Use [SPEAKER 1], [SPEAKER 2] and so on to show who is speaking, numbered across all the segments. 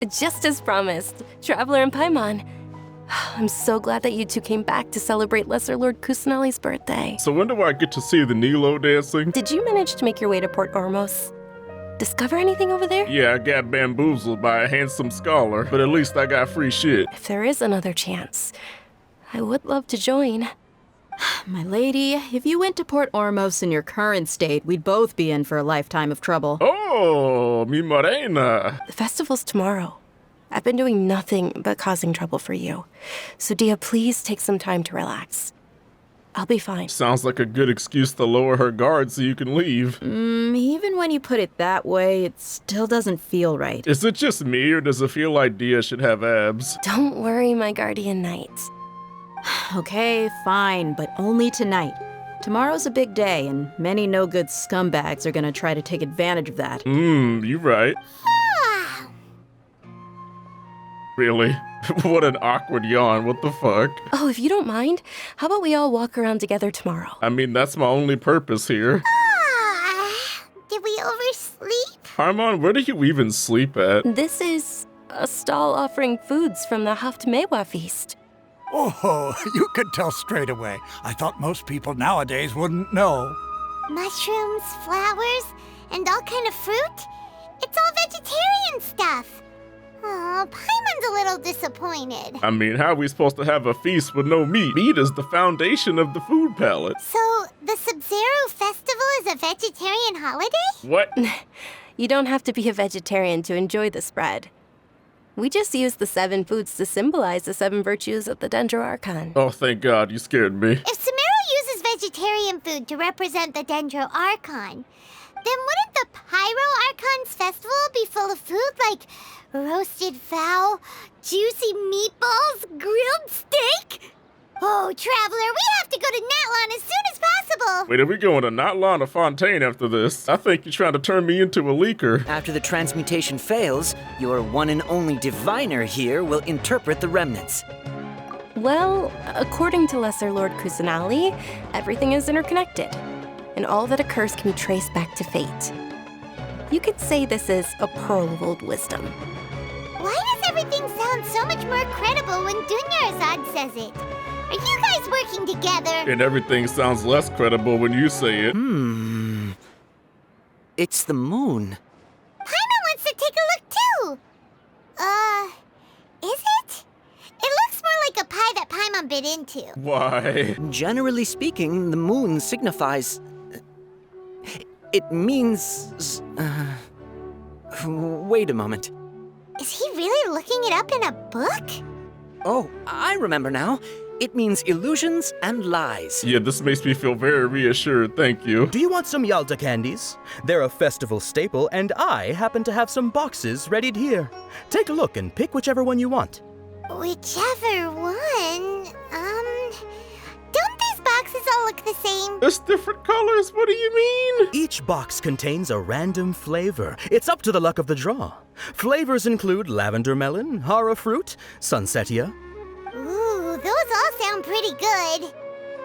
[SPEAKER 1] Just as promised, Traveler and Paimon. I'm so glad that you two came back to celebrate Lesser Lord Kusanali's birthday.
[SPEAKER 2] So when do I get to see the Nilo dancing?
[SPEAKER 1] Did you manage to make your way to Port Ormos? Discover anything over there?
[SPEAKER 2] Yeah, I got bamboozled by a handsome scholar, but at least I got free shit.
[SPEAKER 1] If there is another chance, I would love to join.
[SPEAKER 3] My lady, if you went to Port Ormos in your current state, we'd both be in for a lifetime of trouble.
[SPEAKER 2] Oh, mi morena.
[SPEAKER 1] The festival's tomorrow. I've been doing nothing but causing trouble for you. So Dia, please take some time to relax. I'll be fine.
[SPEAKER 2] Sounds like a good excuse to lower her guard so you can leave.
[SPEAKER 3] Even when you put it that way, it still doesn't feel right.
[SPEAKER 2] Is it just me, or does it feel like Dia should have abs?
[SPEAKER 1] Don't worry, my guardian knight.
[SPEAKER 3] Okay, fine, but only tonight. Tomorrow's a big day, and many no-good scumbags are gonna try to take advantage of that.
[SPEAKER 2] You right. Really? What an awkward yawn, what the fuck?
[SPEAKER 1] Oh, if you don't mind, how about we all walk around together tomorrow?
[SPEAKER 2] I mean, that's my only purpose here.
[SPEAKER 4] Did we oversleep?
[SPEAKER 2] Paimon, where do you even sleep at?
[SPEAKER 1] This is a stall offering foods from the Haft Mewa feast.
[SPEAKER 5] Oh, you could tell straight away. I thought most people nowadays wouldn't know.
[SPEAKER 4] Mushrooms, flowers, and all kind of fruit? It's all vegetarian stuff. Oh, Paimon's a little disappointed.
[SPEAKER 2] I mean, how are we supposed to have a feast with no meat? Meat is the foundation of the food palette.
[SPEAKER 4] So, the Sabzeruz festival is a vegetarian holiday?
[SPEAKER 2] What?
[SPEAKER 1] You don't have to be a vegetarian to enjoy the spread. We just use the 7 foods to symbolize the 7 virtues of the Dendro Archon.
[SPEAKER 2] Oh, thank God, you scared me.
[SPEAKER 4] If Sumeru uses vegetarian food to represent the Dendro Archon, then wouldn't the Pyro Archon's festival be full of food like roasted fowl, juicy meatballs, grilled steak? Oh, Traveler, we have to go to Natlan as soon as possible!
[SPEAKER 2] Wait, are we going to Natlan or Fontaine after this? I think you're trying to turn me into a leaker.
[SPEAKER 6] After the transmutation fails, your one and only diviner here will interpret the remnants.
[SPEAKER 1] Well, according to Lesser Lord Kusanali, everything is interconnected, and all that occurs can be traced back to fate. You could say this is a pearl of old wisdom.
[SPEAKER 4] Why does everything sound so much more credible when Dunyarzad says it? Are you guys working together?
[SPEAKER 2] And everything sounds less credible when you say it.
[SPEAKER 6] It's the moon.
[SPEAKER 4] Paimon wants to take a look too! Is it? It looks more like a pie that Paimon bit into.
[SPEAKER 2] Why?
[SPEAKER 6] Generally speaking, the moon signifies... It means... Wait a moment.
[SPEAKER 4] Is he really looking it up in a book?
[SPEAKER 6] Oh, I remember now. It means illusions and lies.
[SPEAKER 2] Yeah, this makes me feel very reassured, thank you.
[SPEAKER 7] Do you want some Yalta candies? They're a festival staple, and I happen to have some boxes readied here. Take a look and pick whichever one you want.
[SPEAKER 4] Whichever one, don't these boxes all look the same?
[SPEAKER 2] It's different colors, what do you mean?
[SPEAKER 7] Each box contains a random flavor. It's up to the luck of the draw. Flavors include lavender melon, hara fruit, sunsetia.
[SPEAKER 4] Ooh, those all sound pretty good.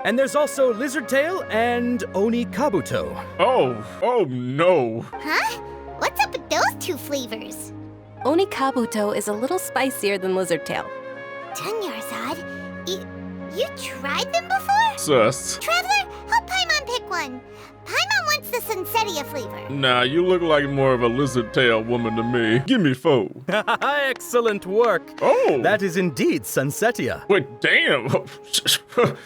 [SPEAKER 7] And there's also lizard tail and oni kabuto.
[SPEAKER 2] Oh no.
[SPEAKER 4] Huh? What's up with those 2 flavors?
[SPEAKER 1] Oni Kabuto is a little spicier than Lizard Tail.
[SPEAKER 4] Dunyarzad, you tried them before?
[SPEAKER 2] Sus.
[SPEAKER 4] Traveler, help Paimon pick one. Paimon wants the Sunsetia flavor.
[SPEAKER 2] Nah, you look like more of a lizard tail woman to me. Give me 4.
[SPEAKER 7] Excellent work.
[SPEAKER 2] Oh.
[SPEAKER 7] That is indeed sunsetia.
[SPEAKER 2] Wait, damn.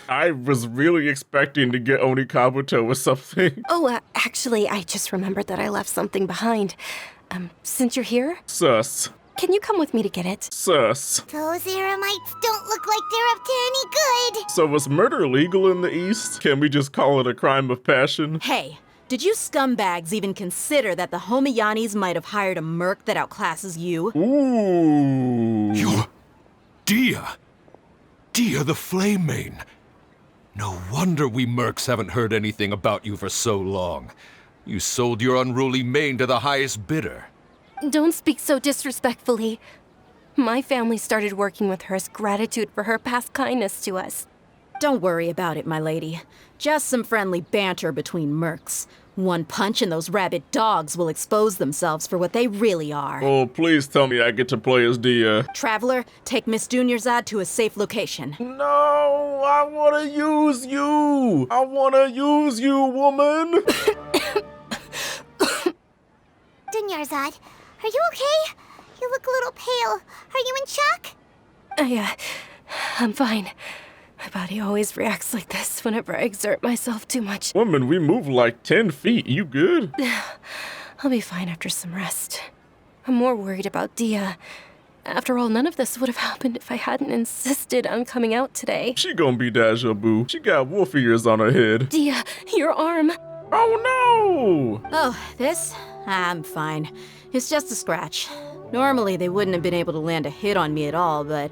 [SPEAKER 2] I was really expecting to get Oni Kabuto or something.
[SPEAKER 1] Oh, actually, I just remembered that I left something behind. Since you're here,
[SPEAKER 2] Sus.
[SPEAKER 1] can you come with me to get it?
[SPEAKER 2] Sus.
[SPEAKER 4] Those Eremites don't look like they're up to any good.
[SPEAKER 2] So was murder legal in the East? Can we just call it a crime of passion?
[SPEAKER 3] Hey, did you scumbags even consider that the Homiyanis might have hired a merc that outclasses you?
[SPEAKER 2] Ooh.
[SPEAKER 8] You're... Dia the Flame Mane. No wonder we mercs haven't heard anything about you for so long. You sold your unruly mane to the highest bidder.
[SPEAKER 1] Don't speak so disrespectfully. My family started working with her as gratitude for her past kindness to us.
[SPEAKER 3] Don't worry about it, my lady. Just some friendly banter between mercs. One punch and those rabid dogs will expose themselves for what they really are.
[SPEAKER 2] Oh, please tell me I get to play as Dia.
[SPEAKER 3] Traveler, take Miss Dunyarzad to a safe location.
[SPEAKER 2] No, I want to use you. I want to use you, woman.
[SPEAKER 4] Dunyarzad, are you okay? You look a little pale. Are you in shock?
[SPEAKER 1] I'm fine. My body always reacts like this whenever I exert myself too much.
[SPEAKER 2] Woman, we move like 10 feet. You good?
[SPEAKER 1] I'll be fine after some rest. I'm more worried about Dia. After all, none of this would have happened if I hadn't insisted on coming out today.
[SPEAKER 2] She gonna be Deja Boo. She got wolf ears on her head.
[SPEAKER 1] Dia, your arm.
[SPEAKER 2] Oh no!
[SPEAKER 3] Oh, this? I'm fine. It's just a scratch. Normally, they wouldn't have been able to land a hit on me at all, but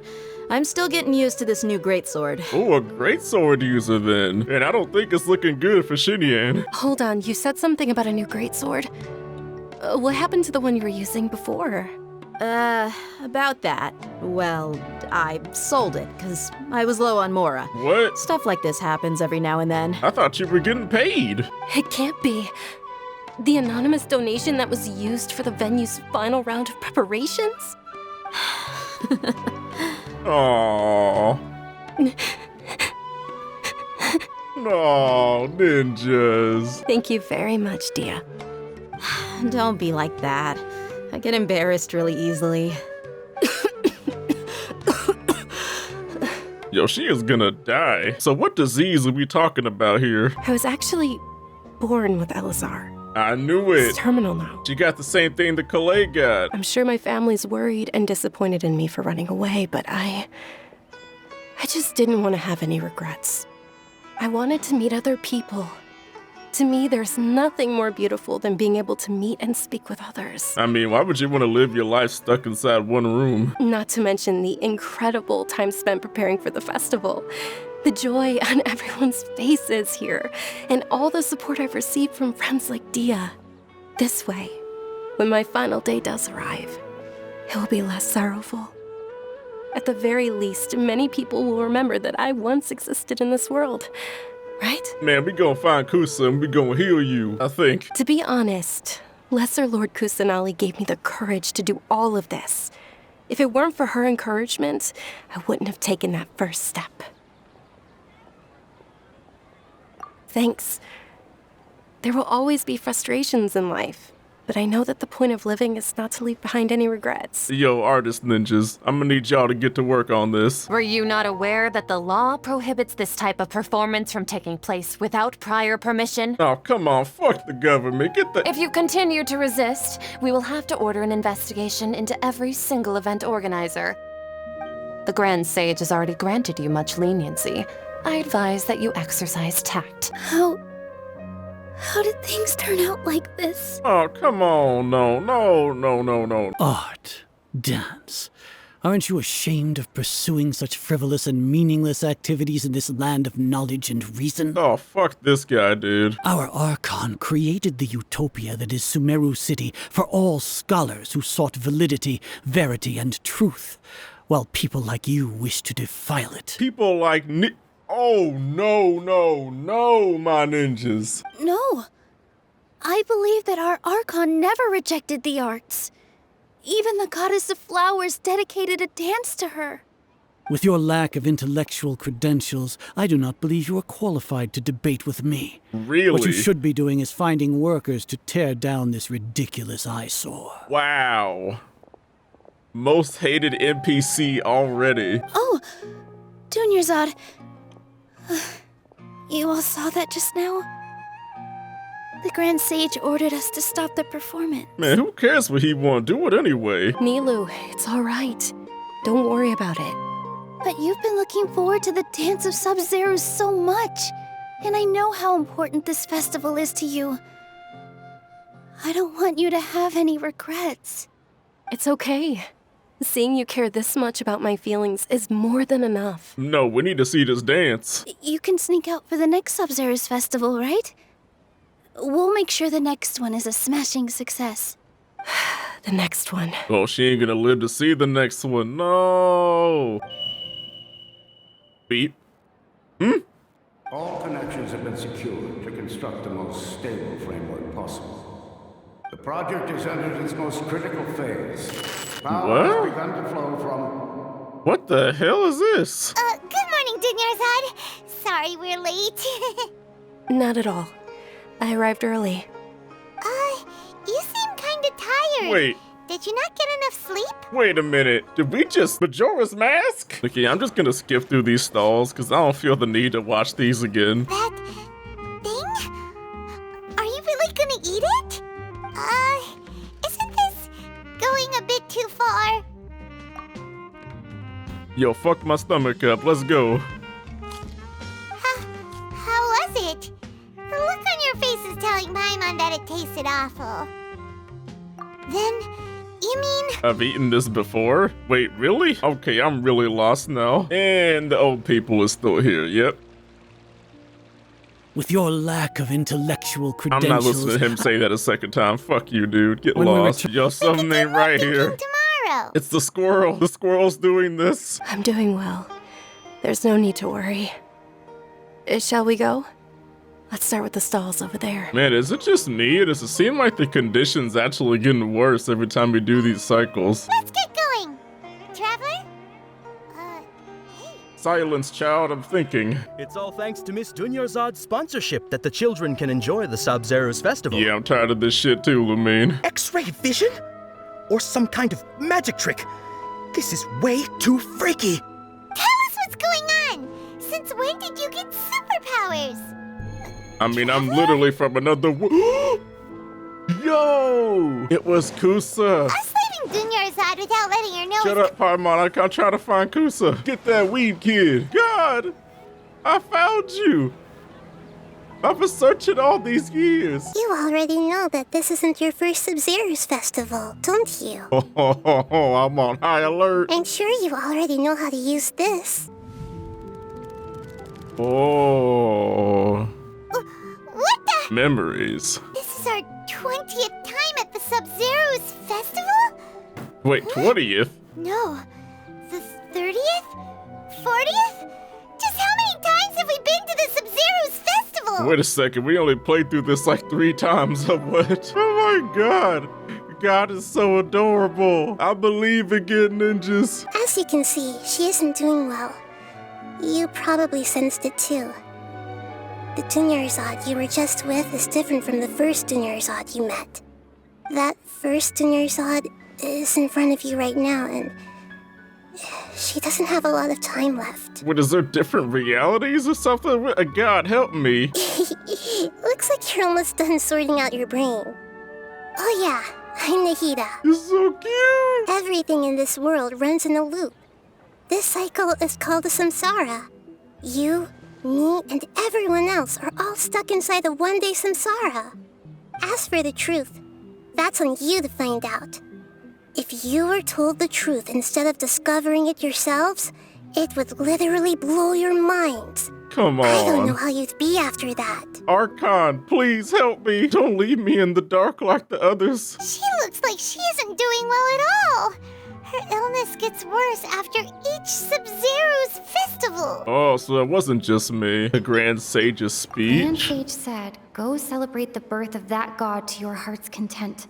[SPEAKER 3] I'm still getting used to this new greatsword.
[SPEAKER 2] Oh, a great sword user then. And I don't think it's looking good for Xinyan.
[SPEAKER 1] Hold on, you said something about a new greatsword. What happened to the one you were using before?
[SPEAKER 3] About that. Well, I sold it, because I was low on Mora.
[SPEAKER 2] What?
[SPEAKER 3] Stuff like this happens every now and then.
[SPEAKER 2] I thought you were getting paid.
[SPEAKER 1] It can't be. The anonymous donation that was used for the venue's final round of preparations?
[SPEAKER 2] Aww. Aw, ninjas.
[SPEAKER 1] Thank you very much, Dia.
[SPEAKER 3] Don't be like that. I get embarrassed really easily.
[SPEAKER 2] Yo, she is gonna die. So what disease are we talking about here?
[SPEAKER 1] I was actually born with Elazar.
[SPEAKER 2] I knew it.
[SPEAKER 1] It's terminal now.
[SPEAKER 2] She got the same thing that Calais got.
[SPEAKER 1] I'm sure my family's worried and disappointed in me for running away, but I just didn't want to have any regrets. I wanted to meet other people. To me, there's nothing more beautiful than being able to meet and speak with others.
[SPEAKER 2] I mean, why would you want to live your life stuck inside one room?
[SPEAKER 1] Not to mention the incredible time spent preparing for the festival. The joy on everyone's faces here, and all the support I've received from friends like Dia. This way, when my final day does arrive, it will be less sorrowful. At the very least, many people will remember that I once existed in this world, right?
[SPEAKER 2] Man, we gonna find Kusa and we gonna heal you, I think.
[SPEAKER 1] To be honest, Lesser Lord Kusanali gave me the courage to do all of this. If it weren't for her encouragement, I wouldn't have taken that first step. Thanks. There will always be frustrations in life, but I know that the point of living is not to leave behind any regrets.
[SPEAKER 2] Yo, artist ninjas, I'm gonna need y'all to get to work on this.
[SPEAKER 9] Were you not aware that the law prohibits this type of performance from taking place without prior permission?
[SPEAKER 2] Oh, come on, fuck the government, get the—
[SPEAKER 9] If you continue to resist, we will have to order an investigation into every single event organizer. The Grand Sage has already granted you much leniency. I advise that you exercise tact.
[SPEAKER 4] How did things turn out like this?
[SPEAKER 2] Oh, come on, no.
[SPEAKER 10] Art, dance. Aren't you ashamed of pursuing such frivolous and meaningless activities in this land of knowledge and reason?
[SPEAKER 2] Oh, fuck this guy, dude.
[SPEAKER 10] Our Archon created the utopia that is Sumeru City for all scholars who sought validity, verity, and truth, while people like you wish to defile it.
[SPEAKER 2] People like Oh, no, my ninjas.
[SPEAKER 4] No. I believe that our Archon never rejected the arts. Even the goddess of flowers dedicated a dance to her.
[SPEAKER 10] With your lack of intellectual credentials, I do not believe you are qualified to debate with me.
[SPEAKER 2] Really?
[SPEAKER 10] What you should be doing is finding workers to tear down this ridiculous eyesore.
[SPEAKER 2] Wow. Most hated NPC already.
[SPEAKER 4] Oh, Dunyarzad. You all saw that just now? The Grand Sage ordered us to stop the performance.
[SPEAKER 2] Man, who cares what he want? Do it anyway.
[SPEAKER 1] Nilu, it's all right. Don't worry about it.
[SPEAKER 4] But you've been looking forward to the dance of Sabzeruz so much, and I know how important this festival is to you. I don't want you to have any regrets.
[SPEAKER 1] It's okay. Seeing you care this much about my feelings is more than enough.
[SPEAKER 2] No, we need to see this dance.
[SPEAKER 4] You can sneak out for the next Sabzeruz festival, right? We'll make sure the next one is a smashing success.
[SPEAKER 1] The next one.
[SPEAKER 2] Oh, she ain't gonna live to see the next one. No. Beep.
[SPEAKER 11] All connections have been secured to construct the most stable framework possible. The project is entered its most critical phase. Power has begun to flow from...
[SPEAKER 2] What the hell is this?
[SPEAKER 4] Good morning, Dunyarzad. Sorry we're late.
[SPEAKER 1] Not at all. I arrived early.
[SPEAKER 4] You seem kinda tired.
[SPEAKER 2] Wait.
[SPEAKER 4] Did you not get enough sleep?
[SPEAKER 2] Wait a minute. Did we just Majora's Mask? Okay, I'm just gonna skip through these stalls because I don't feel the need to watch these again.
[SPEAKER 4] That thing? Are you really gonna eat it? Isn't this going a bit too far?
[SPEAKER 2] Yo, fuck my stomach up. Let's go.
[SPEAKER 4] How was it? The look on your face is telling Paimon that it tasted awful. Then, you mean...
[SPEAKER 2] I've eaten this before? Wait, really? Okay, I'm really lost now. And the old people is still here, yep.
[SPEAKER 10] With your lack of intellectual
[SPEAKER 2] I'm
[SPEAKER 10] credentials...
[SPEAKER 2] not listening to him say that a second time. Fuck you, dude. Get
[SPEAKER 10] When we
[SPEAKER 2] lost. Yo, something ain't right here.
[SPEAKER 4] Tomorrow.
[SPEAKER 2] It's the squirrel. The squirrel's doing this.
[SPEAKER 1] I'm doing well. There's no need to worry. Shall we go? Let's start with the stalls over there.
[SPEAKER 2] Man, is it just me? Or does it seem like the conditions actually getting worse every time we do these cycles?
[SPEAKER 4] Let's get going. Traveler? Hey.
[SPEAKER 2] Silence, child, I'm thinking.
[SPEAKER 7] It's all thanks to Miss Dunyarzad's sponsorship that the children can enjoy the Sabzeruz festival.
[SPEAKER 2] Yeah, I'm tired of this shit too, Lumine.
[SPEAKER 7] X-ray vision? Or some kind of magic trick? This is way too freaky.
[SPEAKER 4] Tell us what's going on. Since when did you get superpowers?
[SPEAKER 2] I mean, I'm literally from another Yo! It was Kusa.
[SPEAKER 4] Us leaving Dunyarzad without letting her know.
[SPEAKER 2] Shut up, Paimon. I can't try to find Kusa. Get that weed kid. God! I found you. I've been searching all these years.
[SPEAKER 4] You already know that this isn't your first Sabzeruz festival, don't you?
[SPEAKER 2] Oh, I'm on high alert.
[SPEAKER 4] I'm sure you already know how to use this.
[SPEAKER 2] Oh.
[SPEAKER 4] What the?
[SPEAKER 2] Memories.
[SPEAKER 4] This is our 20th time at the Sabzeruz festival?
[SPEAKER 2] Wait, 20th?
[SPEAKER 4] No, the 30th? 40th? Just how many times have we been to the Sabzeruz festival?
[SPEAKER 2] Wait a second, we only played through this like 3 times. What? Oh my god. God is so adorable. I believe in good ninjas.
[SPEAKER 4] As you can see, she isn't doing well. You probably sensed it too. The Dunyarzad you were just with is different from the first Dunyarzad you met. That first Dunyarzad is in front of you right now, and she doesn't have a lot of time left.
[SPEAKER 2] What, is there different realities or something? God, help me.
[SPEAKER 4] Looks like you're almost done sorting out your brain. Oh yeah, I'm Nahida.
[SPEAKER 2] You're so cute.
[SPEAKER 4] Everything in this world runs in a loop. This cycle is called a samsara. You, me, and everyone else are all stuck inside a one-day samsara. As for the truth, that's on you to find out. If you were told the truth instead of discovering it yourselves, it would literally blow your minds.
[SPEAKER 2] Come on.
[SPEAKER 4] I don't know how you'd be after that.
[SPEAKER 2] Archon, please help me. Don't leave me in the dark like the others.
[SPEAKER 4] She looks like she isn't doing well at all. Her illness gets worse after each Sabzeruz festival.
[SPEAKER 2] Oh, so it wasn't just me. The Grand Sage's
[SPEAKER 12] Grand
[SPEAKER 2] speech.
[SPEAKER 12] Sage said, "Go celebrate the birth of that god to your heart's content."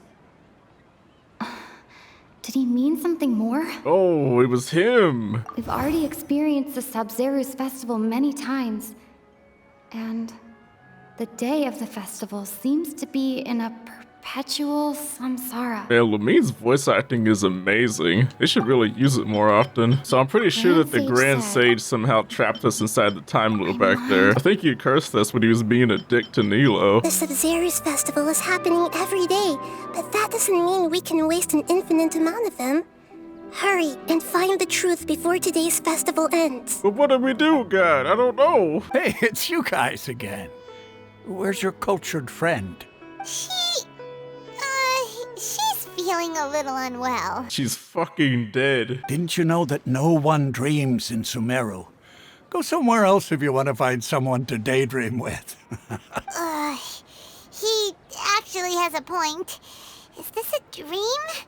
[SPEAKER 12] Did he mean something more?
[SPEAKER 2] Oh, it was him.
[SPEAKER 12] We've already experienced the Sabzeruz festival many times. And the day of the festival seems to be in a perpetual samsara.
[SPEAKER 2] Man, Lumine's voice acting is amazing. They should really use it more often. So I'm pretty sure that the Grand Sage somehow trapped us inside the time loop back there. I think he cursed us when he was being a dick to Nilo.
[SPEAKER 4] The Sabzeruz festival is happening every day, but that doesn't mean we can waste an infinite amount of them. Hurry and find the truth before today's festival ends.
[SPEAKER 2] But what do we do, God? I don't know.
[SPEAKER 5] Hey, it's you guys again. Where's your cultured friend?
[SPEAKER 4] She's feeling a little unwell.
[SPEAKER 2] She's fucking dead.
[SPEAKER 5] Didn't you know that no one dreams in Sumeru? Go somewhere else if you want to find someone to daydream with.
[SPEAKER 4] He actually has a point. Is this a dream?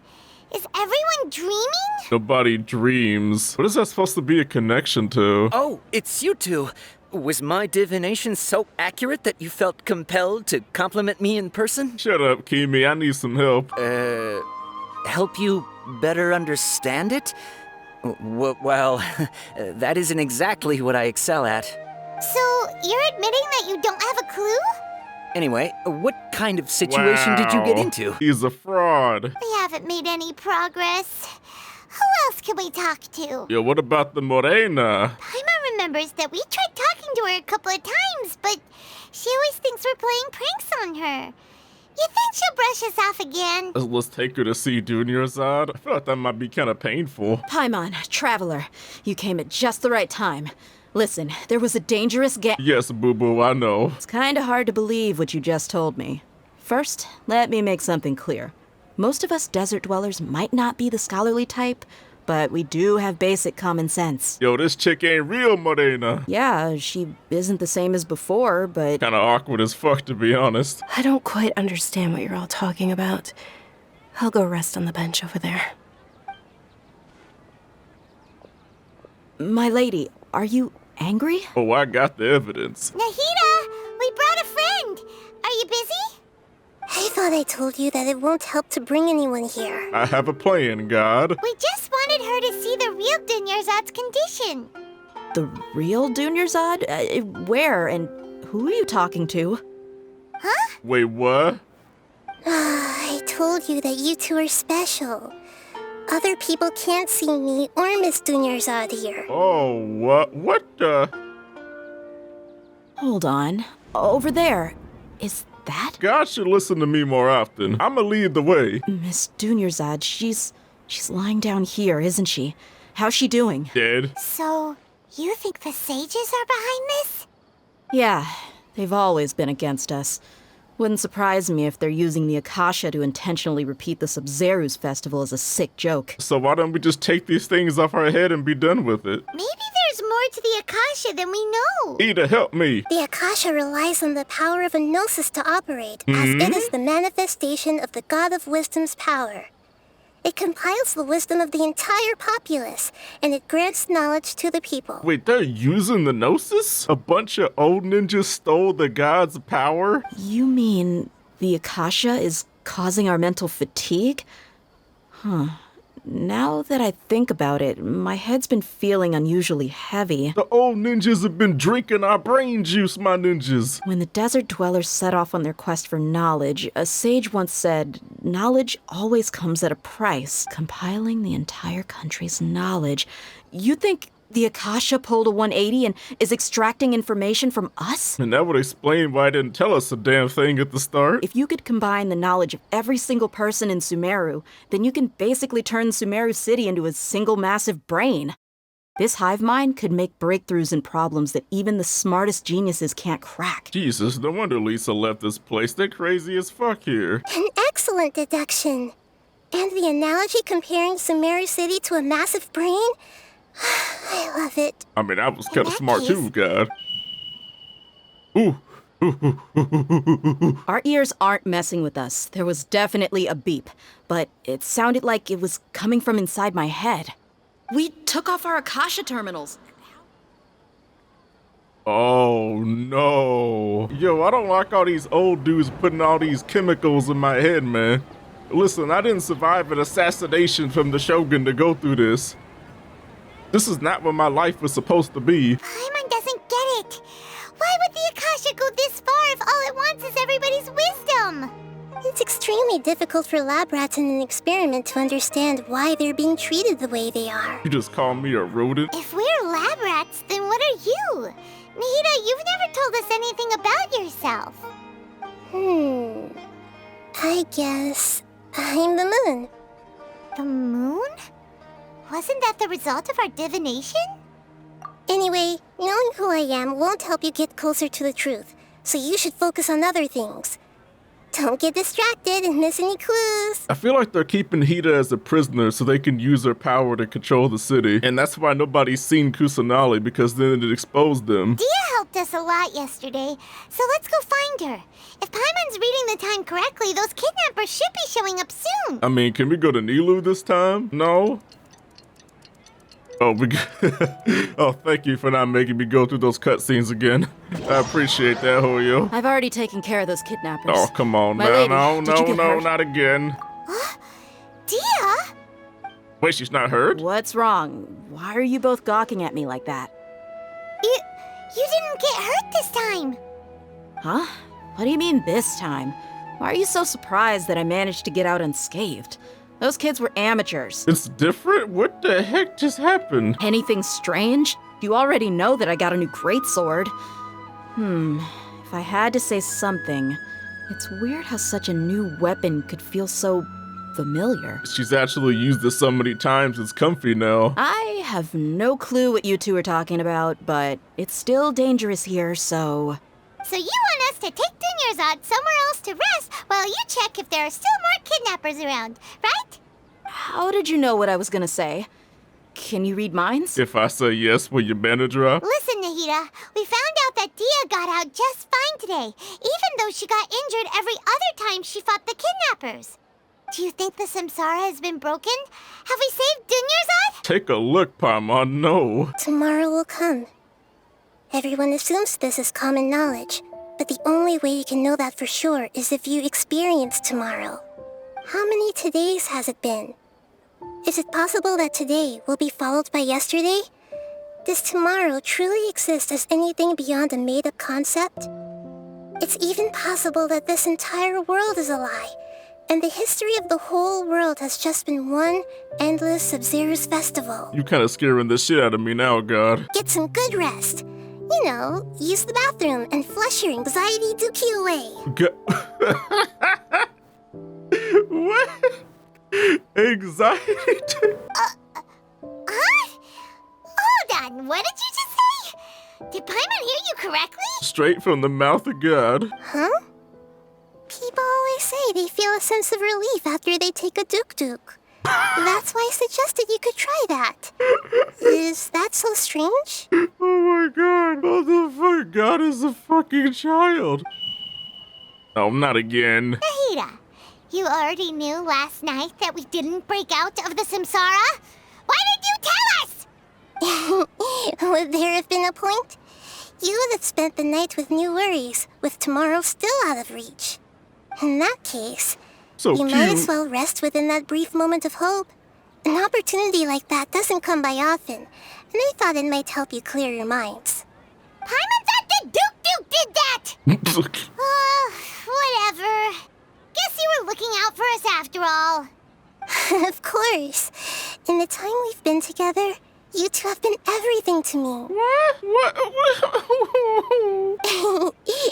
[SPEAKER 4] Is everyone dreaming?
[SPEAKER 2] Nobody dreams. What is that supposed to be a connection to?
[SPEAKER 6] Oh, it's you two. Was my divination so accurate that you felt compelled to compliment me in person?
[SPEAKER 2] Shut up, Kimi. I need some help.
[SPEAKER 6] Help you better understand it? Well, that isn't exactly what I excel at.
[SPEAKER 4] So, you're admitting that you don't have a clue?
[SPEAKER 6] Anyway, what kind of situation did you get into?
[SPEAKER 2] He's a fraud.
[SPEAKER 4] We haven't made any progress. Who else can we talk to?
[SPEAKER 2] Yo, what about the Morena?
[SPEAKER 4] Paimon remembers that we tried talking to her a couple of times, but she always thinks we're playing pranks on her. You think she'll brush us off again?
[SPEAKER 2] Let's take her to see Dunyarzad. I feel like that might be kind of painful.
[SPEAKER 3] Paimon, Traveler, you came at just the right time. Listen, there was a dangerous
[SPEAKER 2] Yes, boo-boo, I know.
[SPEAKER 3] It's kinda hard to believe what you just told me. First, let me make something clear. Most of us desert dwellers might not be the scholarly type, but we do have basic common sense.
[SPEAKER 2] Yo, this chick ain't real, Morena.
[SPEAKER 3] Yeah, she isn't the same as before, but...
[SPEAKER 2] Kinda awkward as fuck, to be honest.
[SPEAKER 1] I don't quite understand what you're all talking about. I'll go rest on the bench over there.
[SPEAKER 3] My lady, are you angry?
[SPEAKER 2] Oh, I got the evidence.
[SPEAKER 4] Nahida, we brought a friend. Are you busy?
[SPEAKER 13] I thought I told you that it won't help to bring anyone here.
[SPEAKER 2] I have a plan, God.
[SPEAKER 4] We just wanted her to see the real Dunyarzad's condition.
[SPEAKER 3] The real Dunyarzad? Where and who are you talking to?
[SPEAKER 4] Huh?
[SPEAKER 2] Wait, what?
[SPEAKER 13] I told you that you two are special. Other people can't see me or Miss Dunyarzad here.
[SPEAKER 2] Oh, what? What the?
[SPEAKER 3] Hold on. Over there. Is that?
[SPEAKER 2] God should listen to me more often. I'ma lead the way.
[SPEAKER 3] Miss Dunyarzad, she's lying down here, isn't she? How's she doing?
[SPEAKER 2] Dead.
[SPEAKER 4] So, you think the sages are behind this?
[SPEAKER 3] Yeah, they've always been against us. Wouldn't surprise me if they're using the Akasha to intentionally repeat the Sabzeruz festival as a sick joke.
[SPEAKER 2] So why don't we just take these things off our head and be done with it?
[SPEAKER 4] Maybe there's more to the Akasha than we know.
[SPEAKER 2] Ida, help me.
[SPEAKER 13] The Akasha relies on the power of a gnosis to operate, as it is the manifestation of the God of Wisdom's power. It compiles the wisdom of the entire populace, and it grants knowledge to the people.
[SPEAKER 2] Wait, they're using the Gnosis? A bunch of old ninjas stole the god's power?
[SPEAKER 3] You mean the Akasha is causing our mental fatigue? Huh. Now that I think about it, my head's been feeling unusually heavy.
[SPEAKER 2] The old ninjas have been drinking our brain juice, my ninjas.
[SPEAKER 3] When the desert dwellers set off on their quest for knowledge, a sage once said, knowledge always comes at a price. Compiling the entire country's knowledge. You think the Akasha pulled a 180 and is extracting information from us?
[SPEAKER 2] And that would explain why it didn't tell us a damn thing at the start.
[SPEAKER 3] If you could combine the knowledge of every single person in Sumeru, then you can basically turn Sumeru City into a single massive brain. This hive mind could make breakthroughs in problems that even the smartest geniuses can't crack.
[SPEAKER 2] Jesus, no wonder Lisa left this place. They're crazy as fuck here.
[SPEAKER 13] An excellent deduction. And the analogy comparing Sumeru City to a massive brain? I love it.
[SPEAKER 2] I mean, I was kind of smart too, God. Ooh.
[SPEAKER 3] Our ears aren't messing with us. There was definitely a beep, but it sounded like it was coming from inside my head. We took off our Akasha terminals.
[SPEAKER 2] Oh, no. Yo, I don't like all these old dudes putting all these chemicals in my head, man. Listen, I didn't survive an assassination from the Shogun to go through this. This is not what my life was supposed to be.
[SPEAKER 4] Paimon doesn't get it. Why would the Akasha go this far if all it wants is everybody's wisdom?
[SPEAKER 13] It's extremely difficult for lab rats in an experiment to understand why they're being treated the way they are.
[SPEAKER 2] You just call me a rodent?
[SPEAKER 4] If we're lab rats, then what are you? Nahida, you've never told us anything about yourself.
[SPEAKER 13] I guess I'm the moon.
[SPEAKER 4] The moon? Wasn't that the result of our divination?
[SPEAKER 13] Anyway, knowing who I am won't help you get closer to the truth, so you should focus on other things. Don't get distracted and miss any clues.
[SPEAKER 2] I feel like they're keeping Hida as a prisoner so they can use her power to control the city. And that's why nobody's seen Kusanali, because then it exposed them.
[SPEAKER 4] Dia helped us a lot yesterday, so let's go find her. If Paimon's reading the time correctly, those kidnappers should be showing up soon.
[SPEAKER 2] I mean, can we go to Nilu this time? No? Oh, oh, thank you for not making me go through those cutscenes again. I appreciate that, Hoyo.
[SPEAKER 3] I've already taken care of those kidnappers.
[SPEAKER 2] Oh, come on
[SPEAKER 3] My
[SPEAKER 2] now.
[SPEAKER 3] lady,
[SPEAKER 2] No,
[SPEAKER 3] did you get hurt?
[SPEAKER 2] not again.
[SPEAKER 4] Dia?
[SPEAKER 2] Wait, she's not hurt?
[SPEAKER 3] What's wrong? Why are you both gawking at me like that?
[SPEAKER 4] You didn't get hurt this time.
[SPEAKER 3] Huh? What do you mean this time? Why are you so surprised that I managed to get out unscathed? Those kids were amateurs.
[SPEAKER 2] It's different? What the heck just happened?
[SPEAKER 3] Anything strange? You already know that I got a new greatsword. If I had to say something, it's weird how such a new weapon could feel so familiar.
[SPEAKER 2] She's actually used this so many times, it's comfy now.
[SPEAKER 3] I have no clue what you two are talking about, but it's still dangerous here, so...
[SPEAKER 4] So you want us to take Dunyarzad somewhere else to rest while you check if there are still more kidnappers around, right?
[SPEAKER 3] How did you know what I was gonna say? Can you read minds?
[SPEAKER 2] If I say yes, will you bandage her up?
[SPEAKER 4] Listen, Nahida, we found out that Dia got out just fine today, even though she got injured every other time she fought the kidnappers. Do you think the Samsara has been broken? Have we saved Dunyarzad?
[SPEAKER 2] Take a look, Paimon. No.
[SPEAKER 13] Tomorrow will come. Everyone assumes this is common knowledge, but the only way you can know that for sure is if you experience tomorrow. How many todays has it been? Is it possible that today will be followed by yesterday? Does tomorrow truly exist as anything beyond a made-up concept? It's even possible that this entire world is a lie, and the history of the whole world has just been one endless Sabzeruz festival.
[SPEAKER 2] You kind of scaring the shit out of me now, God.
[SPEAKER 13] Get some good rest. You know, use the bathroom and flush your anxiety dookie away.
[SPEAKER 2] What? Anxiety?
[SPEAKER 4] Huh? Hold on, what did you just say? Did Paimon hear you correctly?
[SPEAKER 2] Straight from the mouth of God.
[SPEAKER 13] Huh? People always say they feel a sense of relief after they take a duk-duk. That's why I suggested you could try that. Is that so strange?
[SPEAKER 2] Oh my God. What the fuck? God is a fucking child. Oh, not again.
[SPEAKER 4] Nahida, you already knew last night that we didn't break out of the Samsara? Why did you tell us?
[SPEAKER 13] Would there have been a point? You would have spent the night with new worries, with tomorrow still out of reach. In that case,
[SPEAKER 2] so
[SPEAKER 13] you might as well rest within that brief moment of hope. An opportunity like that doesn't come by often, and I thought it might help you clear your minds.
[SPEAKER 4] Paimon thought the Duke did that! Whatever. Guess you were looking out for us after all.
[SPEAKER 13] Of course. In the time we've been together, you two have been everything to me.
[SPEAKER 2] What?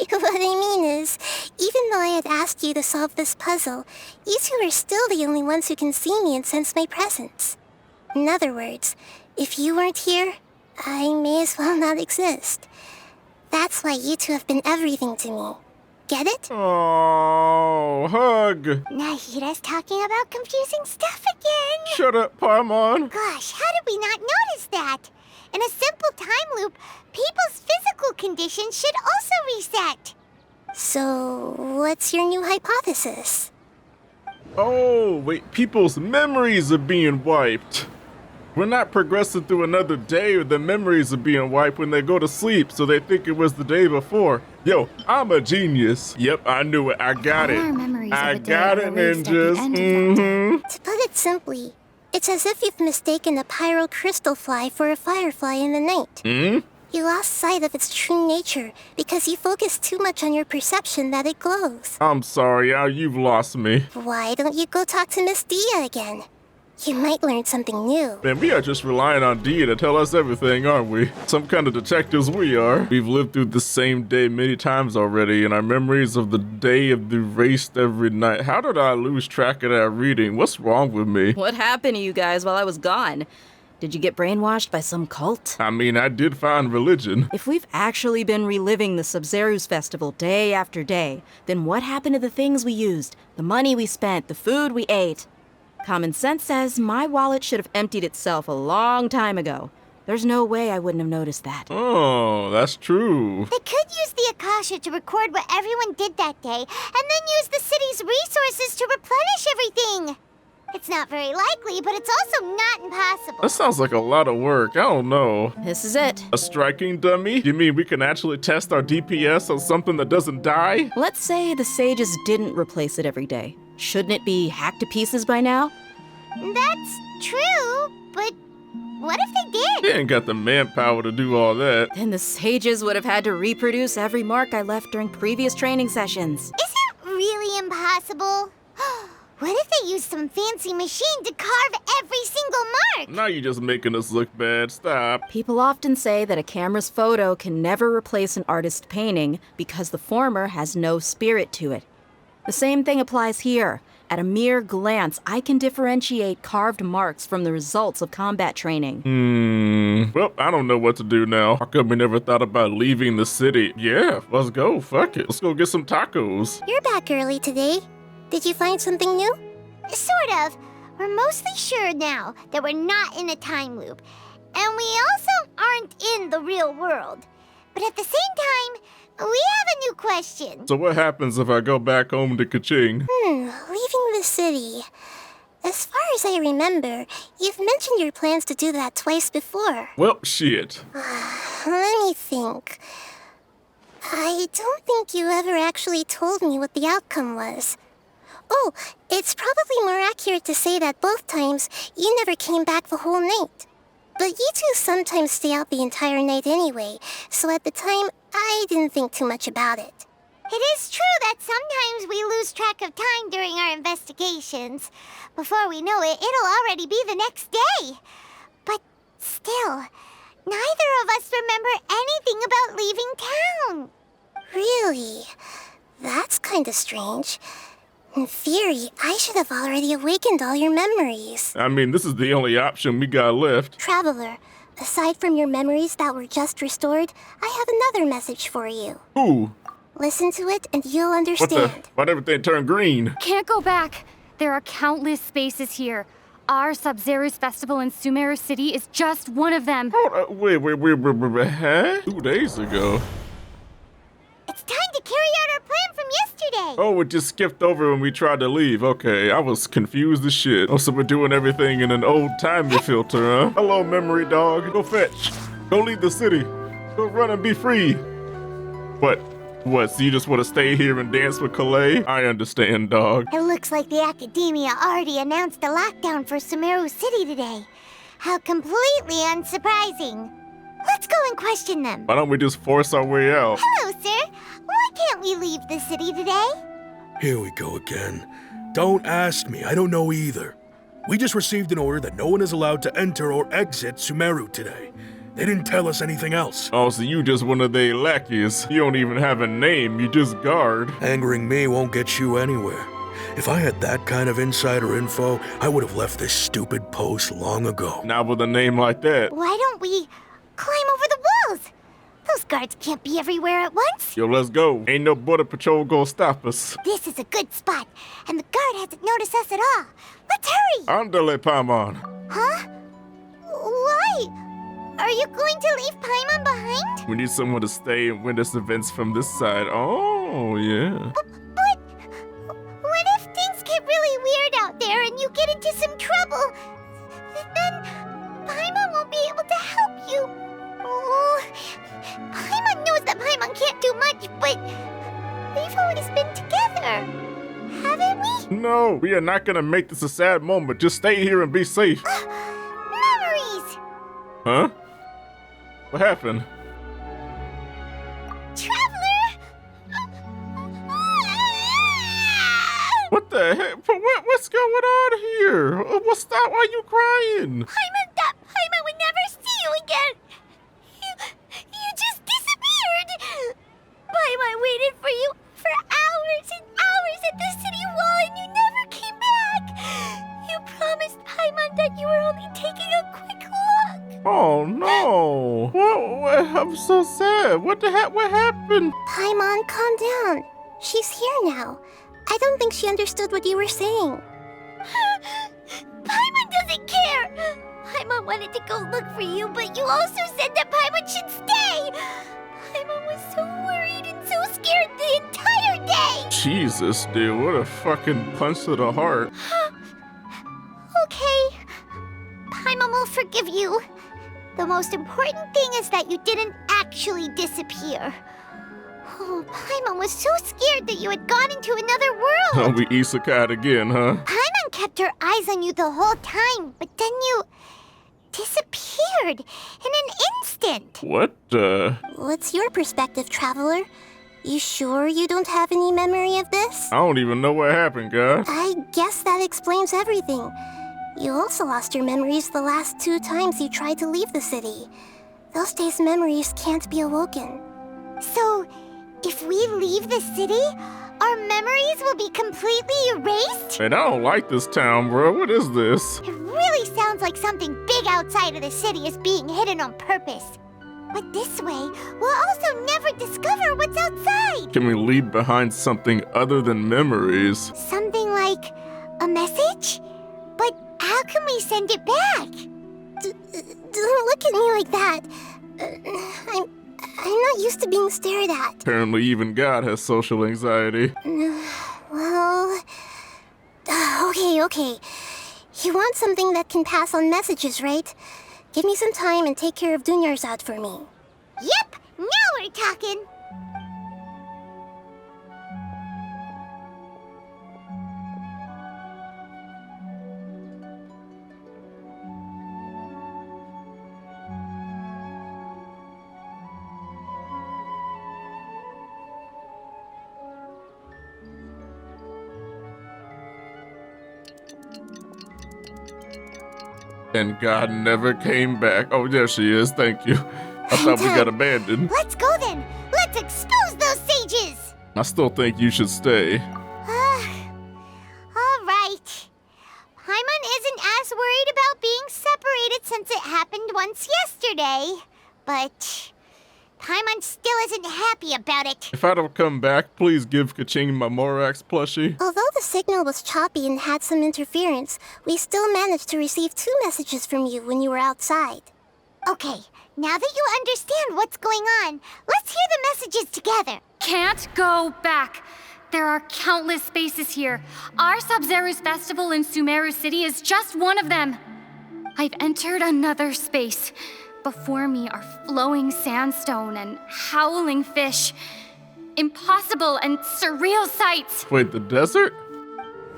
[SPEAKER 13] What I mean is, even though I had asked you to solve this puzzle, you two are still the only ones who can see me and sense my presence. In other words, if you weren't here, I may as well not exist. That's why you two have been everything to me. Get it?
[SPEAKER 2] Oh, hug.
[SPEAKER 4] Nahida's talking about confusing stuff again.
[SPEAKER 2] Shut up, Paimon.
[SPEAKER 4] Gosh, how did we not notice that? In a simple time loop, people's physical conditions should also reset.
[SPEAKER 13] So, what's your new hypothesis?
[SPEAKER 2] Oh, wait, people's memories are being wiped. We're not progressing through another day, the memories are being wiped when they go to sleep, so they think it was the day before. Yo, I'm a genius. Yep, I knew it. I got it. I got it, ninjas.
[SPEAKER 13] To put it simply, it's as if you've mistaken a pyro crystal fly for a firefly in the night. You lost sight of its true nature because you focused too much on your perception that it glows.
[SPEAKER 2] I'm sorry, Al, you've lost me.
[SPEAKER 13] Why don't you go talk to Miss Dia again? You might learn something new.
[SPEAKER 2] Man, we are just relying on Dia to tell us everything, aren't we? Some kind of detectives we are. We've lived through the same day many times already, and our memories of the day have erased every night. How did I lose track of that reading? What's wrong with me?
[SPEAKER 3] What happened to you guys while I was gone? Did you get brainwashed by some cult?
[SPEAKER 2] I mean, I did find religion.
[SPEAKER 3] If we've actually been reliving the Sabzeruz festival day after day, then what happened to the things we used, the money we spent, the food we ate? Common sense says my wallet should have emptied itself a long time ago. There's no way I wouldn't have noticed that.
[SPEAKER 2] Oh, that's true.
[SPEAKER 4] They could use the Akasha to record what everyone did that day, and then use the city's resources to replenish everything. It's not very likely, but it's also not impossible.
[SPEAKER 2] That sounds like a lot of work. I don't know.
[SPEAKER 3] This is it.
[SPEAKER 2] A striking dummy? You mean we can actually test our DPS on something that doesn't die?
[SPEAKER 3] Let's say the sages didn't replace it every day. Shouldn't it be hacked to pieces by now?
[SPEAKER 4] That's true, but what if they did?
[SPEAKER 2] They ain't got the manpower to do all that.
[SPEAKER 3] Then the sages would have had to reproduce every mark I left during previous training sessions.
[SPEAKER 4] Is it really impossible? What if they used some fancy machine to carve every single mark?
[SPEAKER 2] Now you're just making us look bad. Stop.
[SPEAKER 3] People often say that a camera's photo can never replace an artist's painting because the former has no spirit to it. The same thing applies here. At a mere glance, I can differentiate carved marks from the results of combat training.
[SPEAKER 2] Well, I don't know what to do now. How come we never thought about leaving the city? Yeah, let's go. Fuck it. Let's go get some tacos.
[SPEAKER 13] You're back early today. Did you find something new?
[SPEAKER 4] Sort of. We're mostly sure now that we're not in a time loop. And we also aren't in the real world. But at the same time, we have a new question.
[SPEAKER 2] So what happens if I go back home to Kaching?
[SPEAKER 13] Leaving the city. As far as I remember, you've mentioned your plans to do that twice before.
[SPEAKER 2] Well, shit.
[SPEAKER 13] Let me think. I don't think you ever actually told me what the outcome was. Oh, it's probably more accurate to say that both times you never came back the whole night. But you two sometimes stay out the entire night anyway, so at the time, I didn't think too much about it.
[SPEAKER 4] It is true that sometimes we lose track of time during our investigations. Before we know it, it'll already be the next day. But still, neither of us remember anything about leaving town.
[SPEAKER 13] Really? That's kinda strange. In theory, I should have already awakened all your memories.
[SPEAKER 2] I mean, this is the only option we got left.
[SPEAKER 13] Traveler, aside from your memories that were just restored, I have another message for you.
[SPEAKER 2] Ooh.
[SPEAKER 13] Listen to it and you'll understand.
[SPEAKER 2] Why'd everything turn green?
[SPEAKER 14] Can't go back. There are countless spaces here. Our Sabzeruz festival in Sumeru City is just one of them.
[SPEAKER 2] Wait, huh? 2 days ago.
[SPEAKER 4] It's time to carry out our plan from yesterday.
[SPEAKER 2] Oh, it just skipped over when we tried to leave. Okay, I was confused as shit. Oh, so we're doing everything in an old-timey filter, huh? Hello, memory dog. Go fetch. Go leave the city. Go run and be free. What? So you just want to stay here and dance with Calais? I understand, dog.
[SPEAKER 4] It looks like the Academia already announced a lockdown for Sumeru City today. How completely unsurprising. Let's go and question them.
[SPEAKER 2] Why don't we just force our way out?
[SPEAKER 4] Hello, sir. Why can't we leave the city today?
[SPEAKER 15] Here we go again. Don't ask me, I don't know either. We just received an order that no one is allowed to enter or exit Sumeru today. They didn't tell us anything else.
[SPEAKER 2] Oh, so you just one of their lackeys. You don't even have a name, you just guard.
[SPEAKER 15] Angering me won't get you anywhere. If I had that kind of insider info, I would have left this stupid post long ago.
[SPEAKER 2] Not with a name like that.
[SPEAKER 4] Why don't we climb over the walls? Those guards can't be everywhere at once.
[SPEAKER 2] Yo, let's go. Ain't no border patrol gonna stop us.
[SPEAKER 4] This is a good spot, and the guard hasn't noticed us at all. Let's hurry!
[SPEAKER 2] Andale, Paimon.
[SPEAKER 4] Huh? Why? Are you going to leave Paimon behind?
[SPEAKER 2] We need someone to stay and witness events from this side. Oh, yeah.
[SPEAKER 4] But what if things get really weird out there and you get into some trouble? Then Paimon won't be able to help you. Oh, Paimon knows that Paimon can't do much, but we've always been together, haven't we?
[SPEAKER 2] No, we are not gonna make this a sad moment. Just stay here and be safe.
[SPEAKER 4] Memories!
[SPEAKER 2] Huh? What happened?
[SPEAKER 4] Traveler!
[SPEAKER 2] What the heck? What's going on here? What's that? Why are you crying?
[SPEAKER 4] Paimon would never see you again. You just disappeared. Paimon waited for you for hours and hours at the city wall and you never came back. You promised Paimon that you were only taking a quick look.
[SPEAKER 2] Oh no! What? I'm so sad. What the heck? What happened?
[SPEAKER 13] Paimon, calm down. She's here now. I don't think she understood what you were saying.
[SPEAKER 4] Paimon doesn't care. Paimon wanted to go look for you, but you also said that Paimon should stay. Paimon was so worried and so scared the entire day.
[SPEAKER 2] Jesus, dude, what a fucking punch to the heart.
[SPEAKER 4] forgive you. The most important thing is that you didn't actually disappear. Oh, Paimon was so scared that you had gone into another world.
[SPEAKER 2] Oh, we isekai again, huh?
[SPEAKER 4] Paimon kept her eyes on you the whole time, but then you disappeared in an instant.
[SPEAKER 2] What?
[SPEAKER 13] What's your perspective, traveler? You sure you don't have any memory of this?
[SPEAKER 2] I don't even know what happened, guys.
[SPEAKER 13] I guess that explains everything. You also lost your memories the last 2 times you tried to leave the city. Those days' memories can't be awoken.
[SPEAKER 4] So, if we leave the city, our memories will be completely erased?
[SPEAKER 2] Man, I don't like this town, bro. What is this?
[SPEAKER 4] It really sounds like something big outside of the city is being hidden on purpose. But this way, we'll also never discover what's outside.
[SPEAKER 2] Can we leave behind something other than memories?
[SPEAKER 4] Something like a message? But how can we send it back?
[SPEAKER 13] Don't look at me like that. I'm not used to being stared at.
[SPEAKER 2] Apparently even God has social anxiety.
[SPEAKER 13] Well... Okay. You want something that can pass on messages, right? Give me some time and take care of Dunyarzad for me.
[SPEAKER 4] Yep! Now we're talking!
[SPEAKER 2] And God never came back. Oh, there she is. Thank you. I thought we got abandoned.
[SPEAKER 4] Let's go then! Let's expose those sages!
[SPEAKER 2] I still think you should stay.
[SPEAKER 4] Alright. Paimon isn't as worried about being separated since it happened once yesterday. But Paimon still isn't happy about it.
[SPEAKER 2] If I don't come back, please give Kaching my Morax plushie.
[SPEAKER 13] Although the signal was choppy and had some interference, we still managed to receive 2 messages from you when you were outside.
[SPEAKER 4] Okay, now that you understand what's going on, let's hear the messages together.
[SPEAKER 14] Can't go back. There are countless spaces here. Our Sabzeruz festival in Sumeru City is just one of them. I've entered another space. Before me are flowing sandstone and howling fish. Impossible and surreal sights.
[SPEAKER 2] Wait, the desert?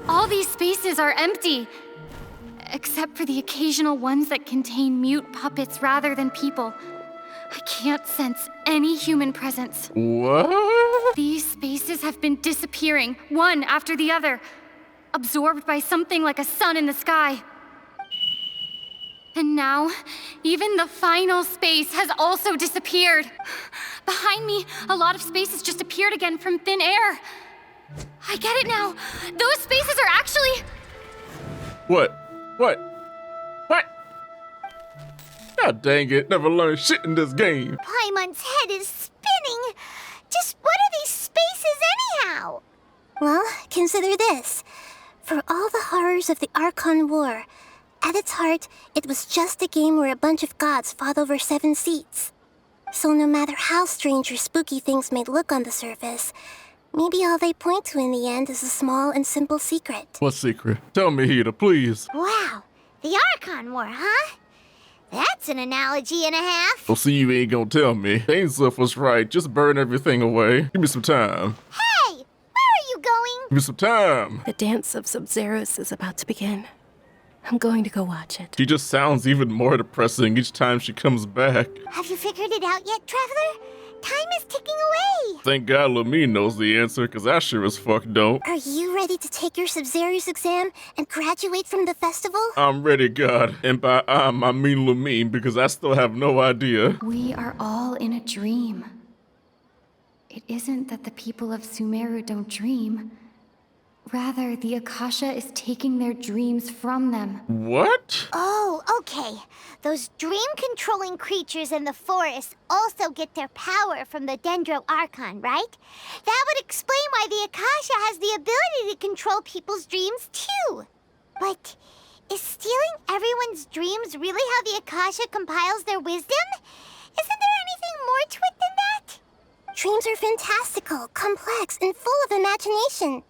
[SPEAKER 14] All these spaces are empty. Except for the occasional ones that contain mute puppets rather than people. I can't sense any human presence.
[SPEAKER 2] What?
[SPEAKER 14] These spaces have been disappearing, one after the other, absorbed by something like a sun in the sky. And now, even the final space has also disappeared. Behind me, a lot of spaces just appeared again from thin air. I get it now. Those spaces are actually...
[SPEAKER 2] What? God dang it, never learned shit in this game.
[SPEAKER 4] Paimon's head is spinning. Just what are these spaces anyhow?
[SPEAKER 13] Well, consider this. For all the horrors of the Archon War, at its heart, it was just a game where a bunch of gods fought over 7 seats. So no matter how strange or spooky things may look on the surface, maybe all they point to in the end is a small and simple secret.
[SPEAKER 2] What secret? Tell me, Hida, please.
[SPEAKER 4] Wow, the Archon War, huh? That's an analogy and a half.
[SPEAKER 2] Well, see, you ain't gonna tell me. Ainsliff was right. Just burn everything away. Give me some time.
[SPEAKER 4] Hey! Where are you going?
[SPEAKER 2] Give me some time.
[SPEAKER 1] The dance of Sabzeruz is about to begin. I'm going to go watch it.
[SPEAKER 2] She just sounds even more depressing each time she comes back.
[SPEAKER 4] Have you figured it out yet, Traveler? Time is ticking away.
[SPEAKER 2] Thank God Lumine knows the answer, because I sure as fuck don't.
[SPEAKER 13] Are you ready to take your Sabzeruz exam and graduate from the festival?
[SPEAKER 2] I'm ready, God. And by I mean Lumine, because I still have no idea.
[SPEAKER 12] We are all in a dream. It isn't that the people of Sumeru don't dream. Rather, the Akasha is taking their dreams from them.
[SPEAKER 2] What?
[SPEAKER 4] Oh, okay. Those dream-controlling creatures in the forest also get their power from the Dendro Archon, right? That would explain why the Akasha has the ability to control people's dreams, too. But is stealing everyone's dreams really how the Akasha compiles their wisdom? Isn't there anything more to it than that?
[SPEAKER 13] Dreams are fantastical, complex, and full of imagination.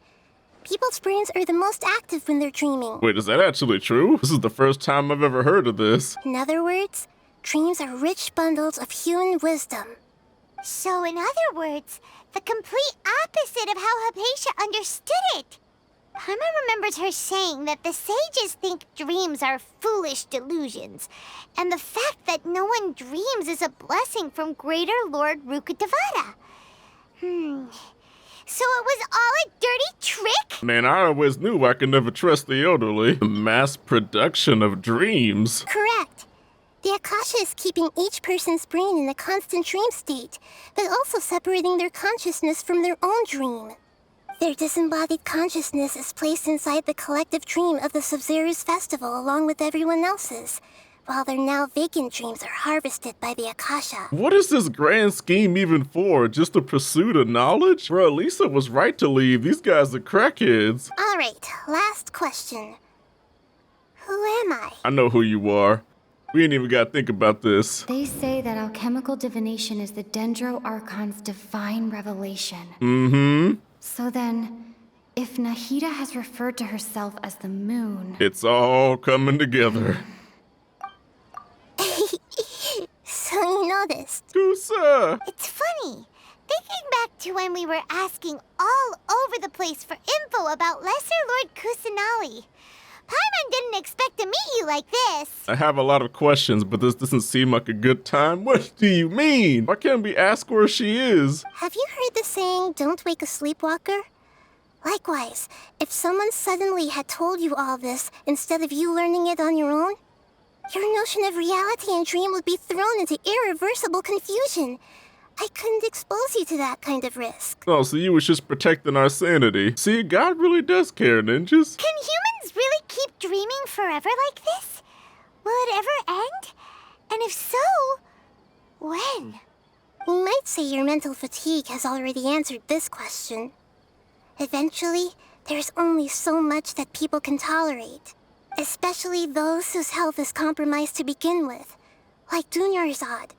[SPEAKER 13] People's brains are the most active when they're dreaming.
[SPEAKER 2] Wait, is that actually true? This is the first time I've ever heard of this.
[SPEAKER 13] In other words, dreams are rich bundles of human wisdom.
[SPEAKER 4] So in other words, the complete opposite of how Hypatia understood it. Paimon remembers her saying that the sages think dreams are foolish delusions, and the fact that no one dreams is a blessing from Greater Lord Rukkhadevata. So it was all a dirty trick?
[SPEAKER 2] Man, I always knew I could never trust the elderly. The mass production of dreams.
[SPEAKER 13] Correct. The Akasha is keeping each person's brain in a constant dream state, but also separating their consciousness from their own dream. Their disembodied consciousness is placed inside the collective dream of the Sabzeruz festival along with everyone else's, while their now vacant dreams are harvested by the Akasha.
[SPEAKER 2] What is this grand scheme even for? Just the pursuit of knowledge? Bro, Lisa was right to leave. These guys are crackheads.
[SPEAKER 13] Alright, last question. Who am I?
[SPEAKER 2] I know who you are. We ain't even gotta think about this.
[SPEAKER 12] They say that alchemical divination is the Dendro Archon's divine revelation.
[SPEAKER 2] Mm-hmm.
[SPEAKER 12] So then, if Nahida has referred to herself as the moon...
[SPEAKER 2] It's all coming together.
[SPEAKER 13] So you noticed.
[SPEAKER 2] Kusa!
[SPEAKER 4] It's funny. Thinking back to when we were asking all over the place for info about Lesser Lord Kusanali. Paimon didn't expect to meet you like this.
[SPEAKER 2] I have a lot of questions, but this doesn't seem like a good time. What do you mean? Why can't we ask where she is?
[SPEAKER 13] Have you heard the saying, don't wake a sleepwalker? Likewise, if someone suddenly had told you all this instead of you learning it on your own, your notion of reality and dream would be thrown into irreversible confusion. I couldn't expose you to that kind of risk.
[SPEAKER 2] Oh, so you was just protecting our sanity. See, God really does care, ninjas.
[SPEAKER 4] Can humans really keep dreaming forever like this? Will it ever end? And if so, when?
[SPEAKER 13] You might say your mental fatigue has already answered this question. Eventually, there's only so much that people can tolerate. Especially those whose health is compromised to begin with, like Dunyarzad.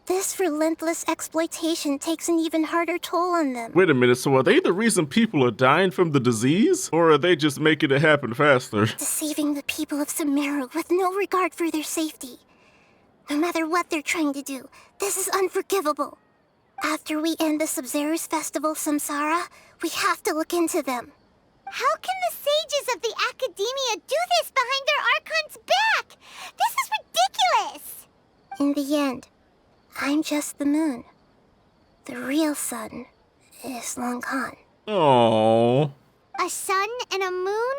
[SPEAKER 13] This relentless exploitation takes an even harder toll on them.
[SPEAKER 2] Wait a minute, so are they the reason people are dying from the disease? Or are they just making it happen faster?
[SPEAKER 13] Deceiving the people of Sumeru with no regard for their safety. No matter what they're trying to do, this is unforgivable. After we end the Sabzeruz festival Samsara, we have to look into them.
[SPEAKER 4] How can the sages of the Academia do this behind their Archon's back? This is ridiculous!
[SPEAKER 13] In the end, I'm just the moon. The real sun is long gone.
[SPEAKER 2] Aww.
[SPEAKER 4] A sun and a moon?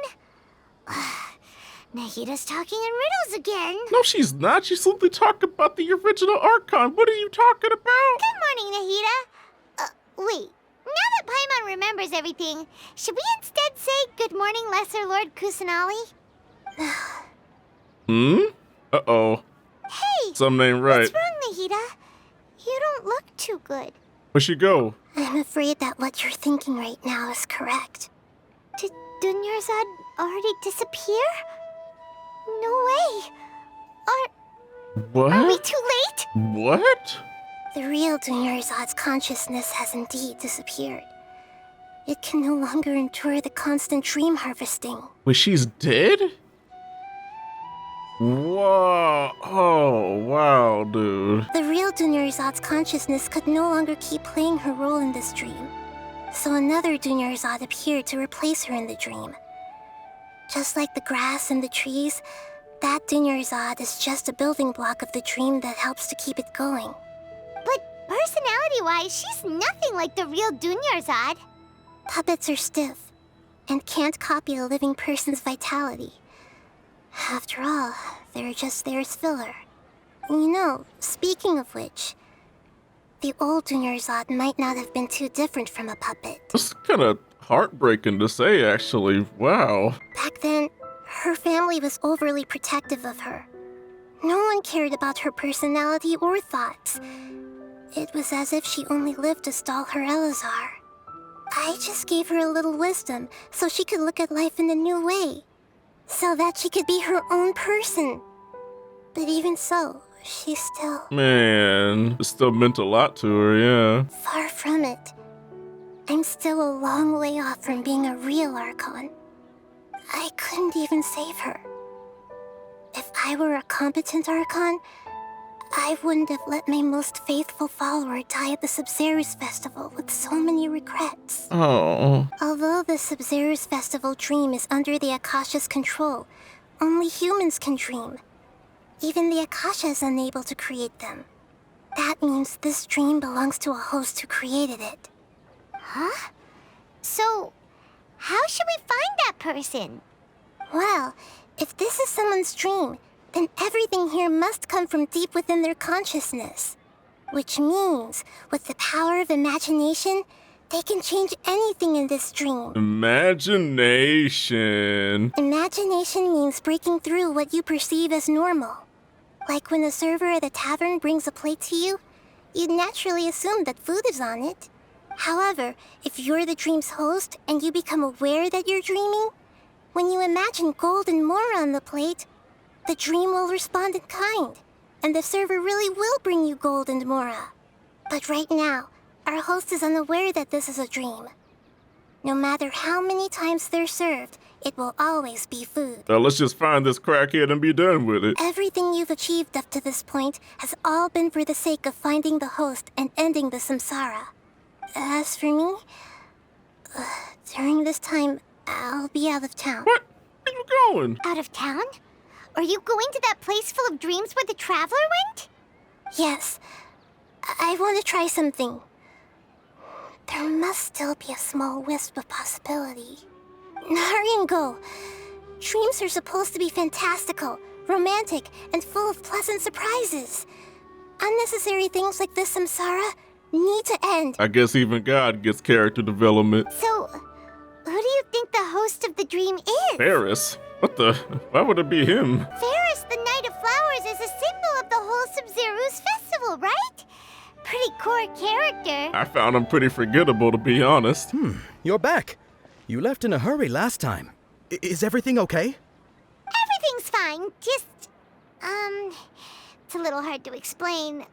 [SPEAKER 4] Nahida's talking in riddles again.
[SPEAKER 2] No, she's not. She's simply talking about the original Archon. What are you talking about?
[SPEAKER 4] Good morning, Nahida. Wait. Now that Paimon remembers everything, should we instead say good morning, Lesser Lord Kusanali?
[SPEAKER 2] Uh-oh.
[SPEAKER 4] Hey!
[SPEAKER 2] Something ain't right.
[SPEAKER 4] What's wrong, Nahida? You don't look too good.
[SPEAKER 2] Where'd she go?
[SPEAKER 13] I'm afraid that what you're thinking right now is correct.
[SPEAKER 4] Did Dunyarzad already disappear? No way.
[SPEAKER 2] What?
[SPEAKER 4] Are we too late?
[SPEAKER 2] What?
[SPEAKER 13] The real Dunyarzad's consciousness has indeed disappeared. It can no longer endure the constant dream harvesting.
[SPEAKER 2] Wait, she's dead? Whoa. Oh, wow, dude.
[SPEAKER 13] The real Dunyarzad's consciousness could no longer keep playing her role in this dream. So another Dunyarzad appeared to replace her in the dream. Just like the grass and the trees, that Dunyarzad is just a building block of the dream that helps to keep it going.
[SPEAKER 4] But personality-wise, she's nothing like the real Dunyarzad.
[SPEAKER 13] Puppets are stiff and can't copy a living person's vitality. After all, they're just there as filler. You know, speaking of which, the old Dunyarzad might not have been too different from a puppet.
[SPEAKER 2] That's kind of heartbreaking to say, actually. Wow.
[SPEAKER 13] Back then, her family was overly protective of her. No one cared about her personality or thoughts. It was as if she only lived to stall her Elazar. I just gave her a little wisdom so she could look at life in a new way. So that she could be her own person. But even so, she still...
[SPEAKER 2] Man, it still meant a lot to her, yeah.
[SPEAKER 13] Far from it. I'm still a long way off from being a real Archon. I couldn't even save her. If I were a competent Archon, I wouldn't have let my most faithful follower die at the Sabzeruz festival with so many regrets.
[SPEAKER 2] Oh.
[SPEAKER 13] Although the Sabzeruz festival dream is under the Akasha's control, only humans can dream. Even the Akasha is unable to create them. That means this dream belongs to a host who created it.
[SPEAKER 4] Huh? So, how should we find that person?
[SPEAKER 13] Well, if this is someone's dream, then everything here must come from deep within their consciousness. Which means, with the power of imagination, they can change anything in this dream.
[SPEAKER 2] Imagination.
[SPEAKER 13] Imagination means breaking through what you perceive as normal. Like when a server at a tavern brings a plate to you, you'd naturally assume that food is on it. However, if you're the dream's host and you become aware that you're dreaming, when you imagine gold and more on the plate, the dream will respond in kind, and the server really will bring you gold and mora. But right now, our host is unaware that this is a dream. No matter how many times they're served, it will always be food.
[SPEAKER 2] Well, let's just find this crackhead and be done with it.
[SPEAKER 13] Everything you've achieved up to this point has all been for the sake of finding the host and ending the samsara. As for me, during this time, I'll be out of town.
[SPEAKER 2] What? Where are you going?
[SPEAKER 4] Out of town? Are you going to that place full of dreams where the traveler went?
[SPEAKER 13] Yes. I want to try something. There must still be a small wisp of possibility. Hurry and go. Dreams are supposed to be fantastical, romantic, and full of pleasant surprises. Unnecessary things like this samsara need to end.
[SPEAKER 2] I guess even God gets character development.
[SPEAKER 4] So, who do you think the host of the dream is?
[SPEAKER 2] Ferris? What the? Why would it be him?
[SPEAKER 4] Ferris, the Knight of Flowers, is a symbol of the whole Sabzeruz festival, right? Pretty core character.
[SPEAKER 2] I found him pretty forgettable, to be honest.
[SPEAKER 7] You're back. You left in a hurry last time. Is everything okay?
[SPEAKER 4] Everything's fine, just, it's a little hard to explain.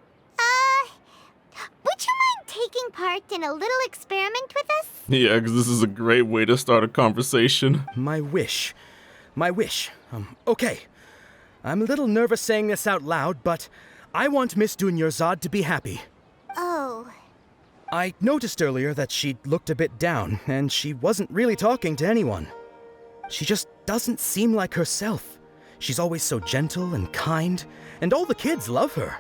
[SPEAKER 4] Would you mind taking part in a little experiment with us?
[SPEAKER 2] Yeah, because this is a great way to start a conversation.
[SPEAKER 7] My wish. Okay. I'm a little nervous saying this out loud, but I want Miss Dunyarzad to be happy.
[SPEAKER 4] Oh.
[SPEAKER 7] I noticed earlier that she looked a bit down, and she wasn't really talking to anyone. She just doesn't seem like herself. She's always so gentle and kind, and all the kids love her.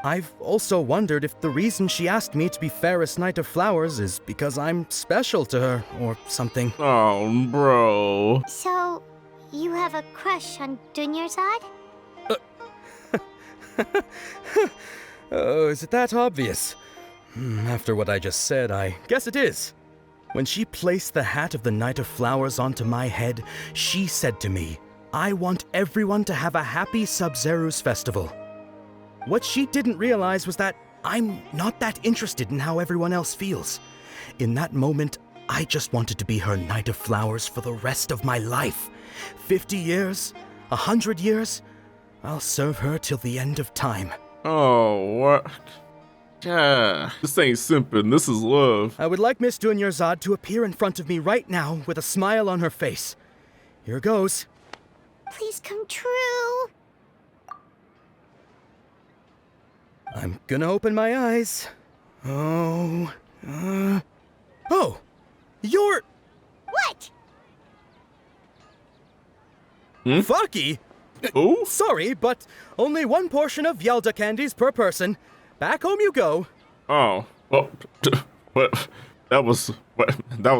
[SPEAKER 7] I've also wondered if the reason she asked me to be Ferris Knight of Flowers is because I'm special to her, or something.
[SPEAKER 2] Oh, bro.
[SPEAKER 4] So, you have a crush on Dunyarzad?
[SPEAKER 7] Oh, is it that obvious? After what I just said, I guess it is. When she placed the hat of the Knight of Flowers onto my head, she said to me, I want everyone to have a happy Sabzeruz festival. What she didn't realize was that I'm not that interested in how everyone else feels. In that moment, I just wanted to be her Knight of Flowers for the rest of my life. 50 years, 100 years, I'll serve her till the end of time.
[SPEAKER 2] Oh, what? Yeah, this ain't simping, this is love.
[SPEAKER 7] I would like Miss Dunyarzad to appear in front of me right now with a smile on her face. Here goes.
[SPEAKER 4] Please come true.
[SPEAKER 7] I'm gonna open my eyes. Oh, you're...
[SPEAKER 4] What?
[SPEAKER 7] Faki?
[SPEAKER 2] Oh?
[SPEAKER 7] Sorry, but only one portion of Yelda candies per person. Back home you go.
[SPEAKER 2] Oh, well, but that was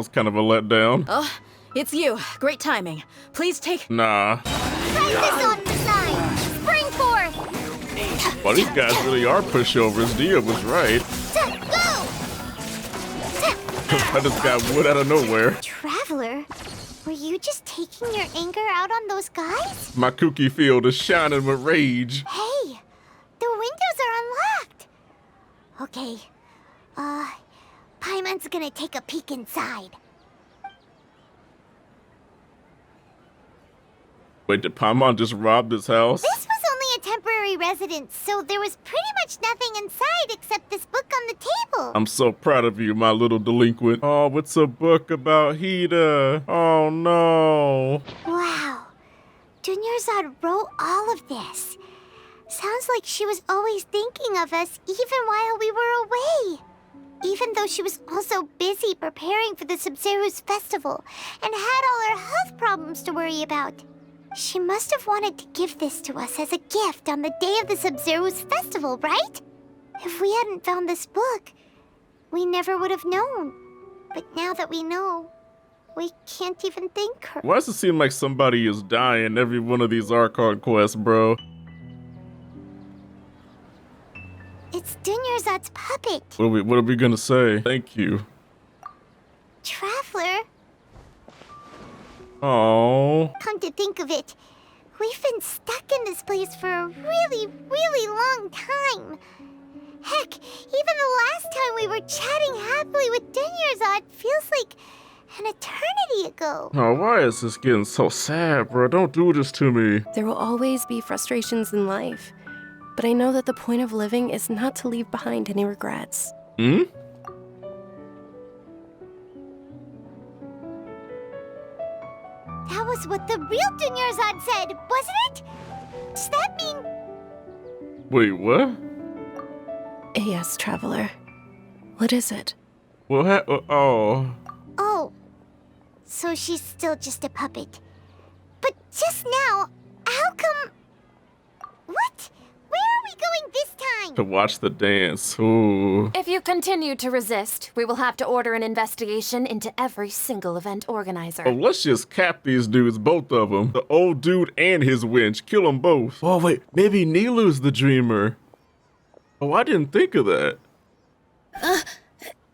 [SPEAKER 2] kind of a letdown.
[SPEAKER 3] Oh, it's you. Great timing. Please take...
[SPEAKER 2] Nah.
[SPEAKER 4] Crisis on the side. Spring forth.
[SPEAKER 2] Well, these guys really are pushovers. Dia was right.
[SPEAKER 4] Go!
[SPEAKER 2] I just got wood out of nowhere.
[SPEAKER 4] Traveler, were you just taking your anger out on those guys?
[SPEAKER 2] My kooky field is shining with rage.
[SPEAKER 4] Hey, the windows are unlocked. Okay, Paimon's gonna take a peek inside.
[SPEAKER 2] Wait, did Paimon just rob this house?
[SPEAKER 4] This was only a temporary residence, so there was pretty much nothing inside except this book on the table.
[SPEAKER 2] I'm so proud of you, my little delinquent. Oh, it's a book about Hida. Oh, no.
[SPEAKER 4] Wow. Dunyarzad wrote all of this. Sounds like she was always thinking of us even while we were away. Even though she was also busy preparing for the Sabzeruz festival and had all her health problems to worry about. She must have wanted to give this to us as a gift on the day of the Sabzeruz festival, right? If we hadn't found this book, we never would have known. But now that we know, we can't even thank her.
[SPEAKER 2] Why does it seem like somebody is dying every one of these Archon quests, bro?
[SPEAKER 4] It's Dunyarzad's puppet.
[SPEAKER 2] What are we gonna say? Thank you.
[SPEAKER 4] Traveler?
[SPEAKER 2] Oh.
[SPEAKER 4] Come to think of it, we've been stuck in this place for a really, really long time. Heck, even the last time we were chatting happily with Dunyarzad feels like an eternity ago.
[SPEAKER 2] Oh, why is this getting so sad, bro? Don't do this to me.
[SPEAKER 1] There will always be frustrations in life, but I know that the point of living is not to leave behind any regrets.
[SPEAKER 2] Hmm?
[SPEAKER 4] That was what the real Dunyarzad said, wasn't it? Does that mean...
[SPEAKER 2] Wait, what?
[SPEAKER 1] Yes, Traveler. What is it?
[SPEAKER 2] What? Oh.
[SPEAKER 4] Oh, so she's still just a puppet. But just now, how come... What? Where are we going this time?
[SPEAKER 2] To watch the dance. Ooh.
[SPEAKER 9] If you continue to resist, we will have to order an investigation into every single event organizer.
[SPEAKER 2] Oh, let's just cap these dudes, both of them. The old dude and his wench. Kill them both. Oh, wait. Maybe Nilu's the dreamer. Oh, I didn't think of that.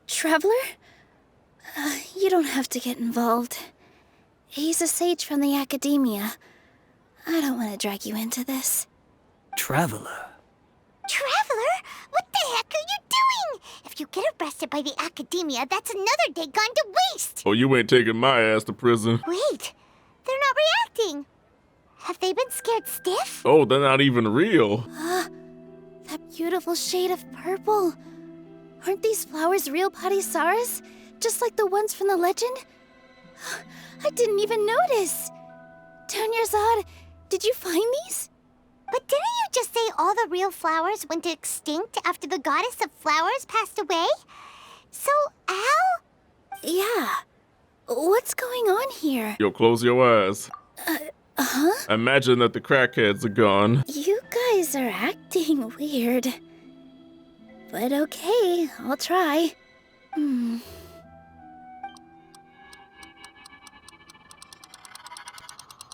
[SPEAKER 16] Traveler? You don't have to get involved. He's a sage from the academia. I don't want to drag you into this.
[SPEAKER 10] Traveler?
[SPEAKER 4] Traveler? What the heck are you doing? If you get arrested by the academia, that's another day gone to waste.
[SPEAKER 2] Oh, you ain't taking my ass to prison.
[SPEAKER 4] Wait, they're not reacting. Have they been scared stiff?
[SPEAKER 2] Oh, they're not even real.
[SPEAKER 16] That beautiful shade of purple. Aren't these flowers real Padisaras? Just like the ones from the legend? I didn't even notice. Dunyarzad, did you find these?
[SPEAKER 4] But didn't you just say all the real flowers went extinct after the goddess of flowers passed away? So, how?
[SPEAKER 16] Yeah. What's going on here?
[SPEAKER 2] Yo, close your eyes.
[SPEAKER 16] Huh?
[SPEAKER 2] Imagine that the crackheads are gone.
[SPEAKER 16] You guys are acting weird. But okay, I'll try.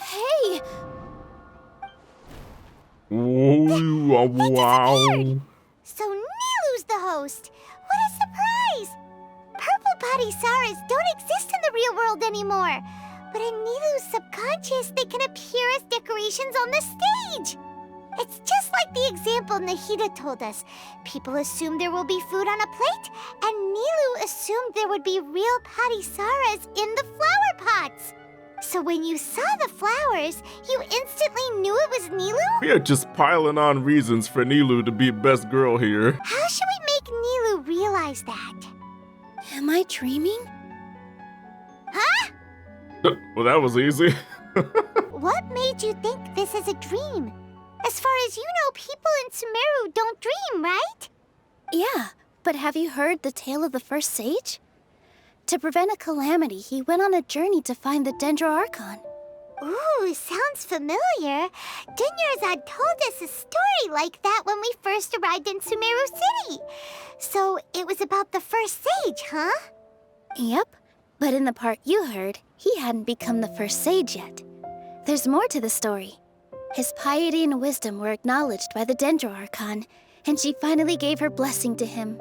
[SPEAKER 16] Hey!
[SPEAKER 2] Ooh, wow.
[SPEAKER 4] So Nilu's the host. What a surprise! Purple Padisaras don't exist in the real world anymore. But in Nilu's subconscious, they can appear as decorations on the stage. It's just like the example Nahida told us. People assumed there will be food on a plate, and Nilu assumed there would be real Padisaras in the flower pots. So when you saw the flowers, you instantly knew it was Nilu?
[SPEAKER 2] We are just piling on reasons for Nilu to be best girl here.
[SPEAKER 4] How should we make Nilu realize that?
[SPEAKER 16] Am I dreaming?
[SPEAKER 4] Huh?
[SPEAKER 2] Well, that was easy.
[SPEAKER 4] What made you think this is a dream? As far as you know, people in Sumeru don't dream, right?
[SPEAKER 16] Yeah, but have you heard the tale of the first sage? To prevent a calamity, he went on a journey to find the Dendro Archon.
[SPEAKER 4] Ooh, sounds familiar. Dunyarzad told us a story like that when we first arrived in Sumeru City. So it was about the first sage, huh?
[SPEAKER 16] Yep, but in the part you heard, he hadn't become the first sage yet. There's more to the story. His piety and wisdom were acknowledged by the Dendro Archon, and she finally gave her blessing to him.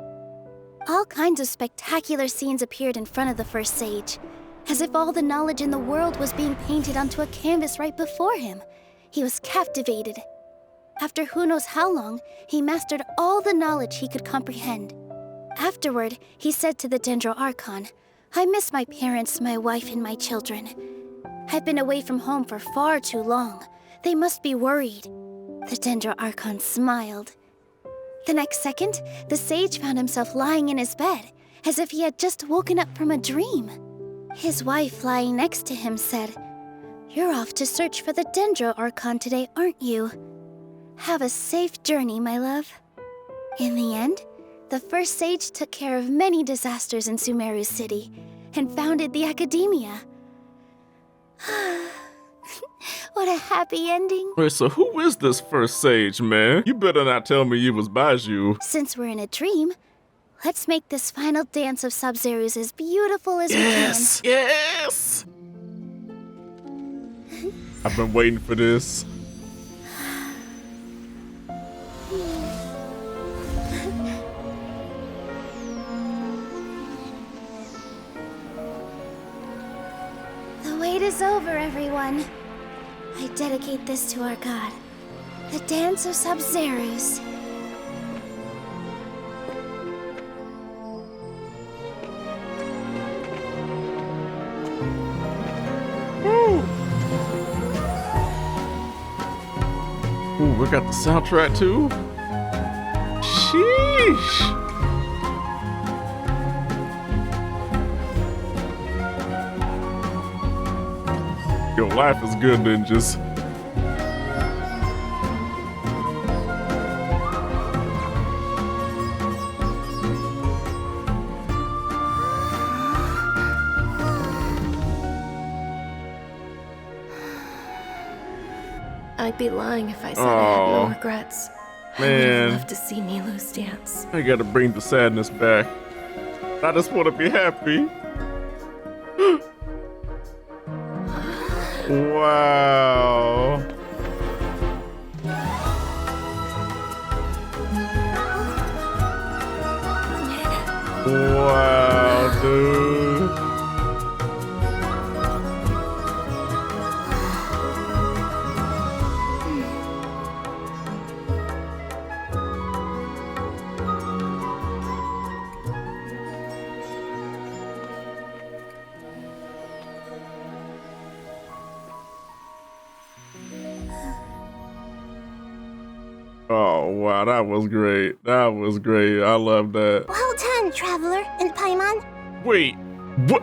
[SPEAKER 16] All kinds of spectacular scenes appeared in front of the first sage, as if all the knowledge in the world was being painted onto a canvas right before him. He was captivated. After who knows how long, he mastered all the knowledge he could comprehend. Afterward, he said to the Dendro Archon, "I miss my parents, my wife, and my children. I've been away from home for far too long. They must be worried." The Dendro Archon smiled. The next second, the sage found himself lying in his bed, as if he had just woken up from a dream. His wife, lying next to him, said, "You're off to search for the Dendro Archon today, aren't you? Have a safe journey, my love." In the end, the first sage took care of many disasters in Sumeru City and founded the Academia. What a happy ending.
[SPEAKER 2] Wait, so who is this first sage, man? You better not tell me you was Baju.
[SPEAKER 16] Since we're in a dream, let's make this final dance of Sabzeruz as beautiful as we can.
[SPEAKER 2] Yes! I've been waiting for this.
[SPEAKER 16] The wait is over, everyone. I dedicate this to our god, the dance of Sabzeruz.
[SPEAKER 2] Ooh, we got the soundtrack too? Sheesh! Your life is good, ninjas.
[SPEAKER 1] I'd be lying if I said I had no regrets.
[SPEAKER 2] Man.
[SPEAKER 1] I would love to see Nilou's dance.
[SPEAKER 2] I gotta bring the sadness back. I just wanna be happy. Wow. Wow, dude. Oh, wow, that was great. That was great. I love that.
[SPEAKER 13] Well done, Traveler and Paimon.
[SPEAKER 2] Wait, what?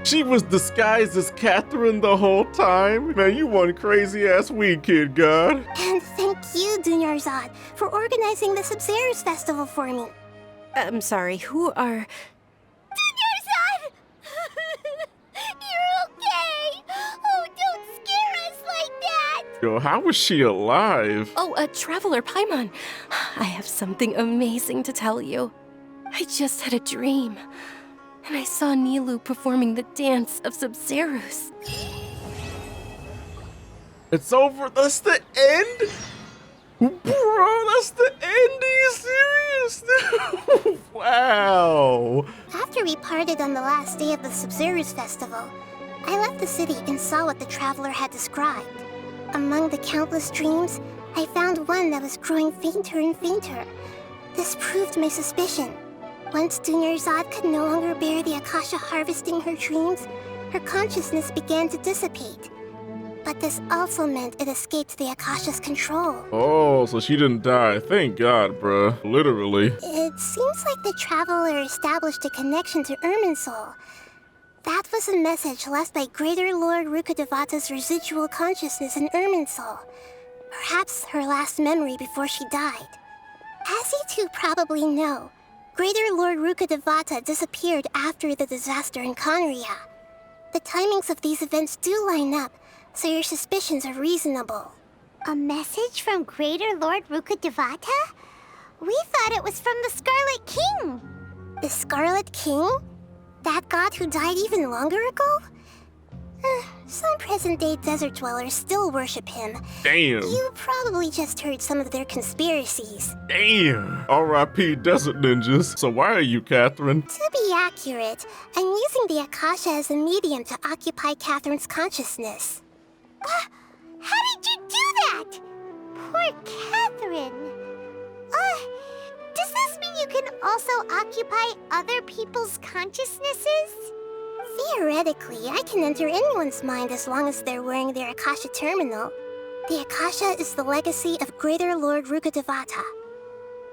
[SPEAKER 2] She was disguised as Catherine the whole time? Man, you one crazy-ass weed kid, God.
[SPEAKER 13] And thank you, Dunyarzad, for organizing the Sabzeruz festival for me.
[SPEAKER 1] I'm sorry, who are...
[SPEAKER 4] Dunyarzad! You're okay! Oh, don't scare us like that!
[SPEAKER 2] Yo, how was she alive?
[SPEAKER 1] Oh, Traveler Paimon. I have something amazing to tell you. I just had a dream, and I saw Nilou performing the dance of Sabzeruz.
[SPEAKER 2] It's over? That's the end? Bro, that's the end? Are you serious? Wow.
[SPEAKER 13] After we parted on the last day of the Sabzeruz festival, I left the city and saw what the Traveler had described. Among the countless dreams, I found one that was growing fainter and fainter. This proved my suspicion. Once Dunyarzad could no longer bear the Akasha harvesting her dreams, her consciousness began to dissipate. But this also meant it escaped the Akasha's control.
[SPEAKER 2] Oh, so she didn't die. Thank God, bruh. Literally.
[SPEAKER 13] It seems like the Traveler established a connection to Irminsul. That was a message left by Greater Lord Rukkhadevata's residual consciousness in Irminsul. Perhaps her last memory before she died. As you two probably know, Greater Lord Rukkhadevata disappeared after the disaster in Conria. The timings of these events do line up, so your suspicions are reasonable.
[SPEAKER 4] A message from Greater Lord Rukkhadevata? We thought it was from the Scarlet King.
[SPEAKER 13] The Scarlet King? That god who died even longer ago? Some present-day desert dwellers still worship him.
[SPEAKER 2] Damn.
[SPEAKER 13] You probably just heard some of their conspiracies.
[SPEAKER 2] Damn. R.I.P. Desert Ninjas. So why are you Catherine?
[SPEAKER 13] To be accurate, I'm using the Akasha as a medium to occupy Catherine's consciousness.
[SPEAKER 4] How did you do that? Poor Catherine. Does this mean you can also occupy other people's consciousnesses?
[SPEAKER 13] Theoretically, I can enter anyone's mind as long as they're wearing their Akasha terminal. The Akasha is the legacy of Greater Lord Rukkhadevata.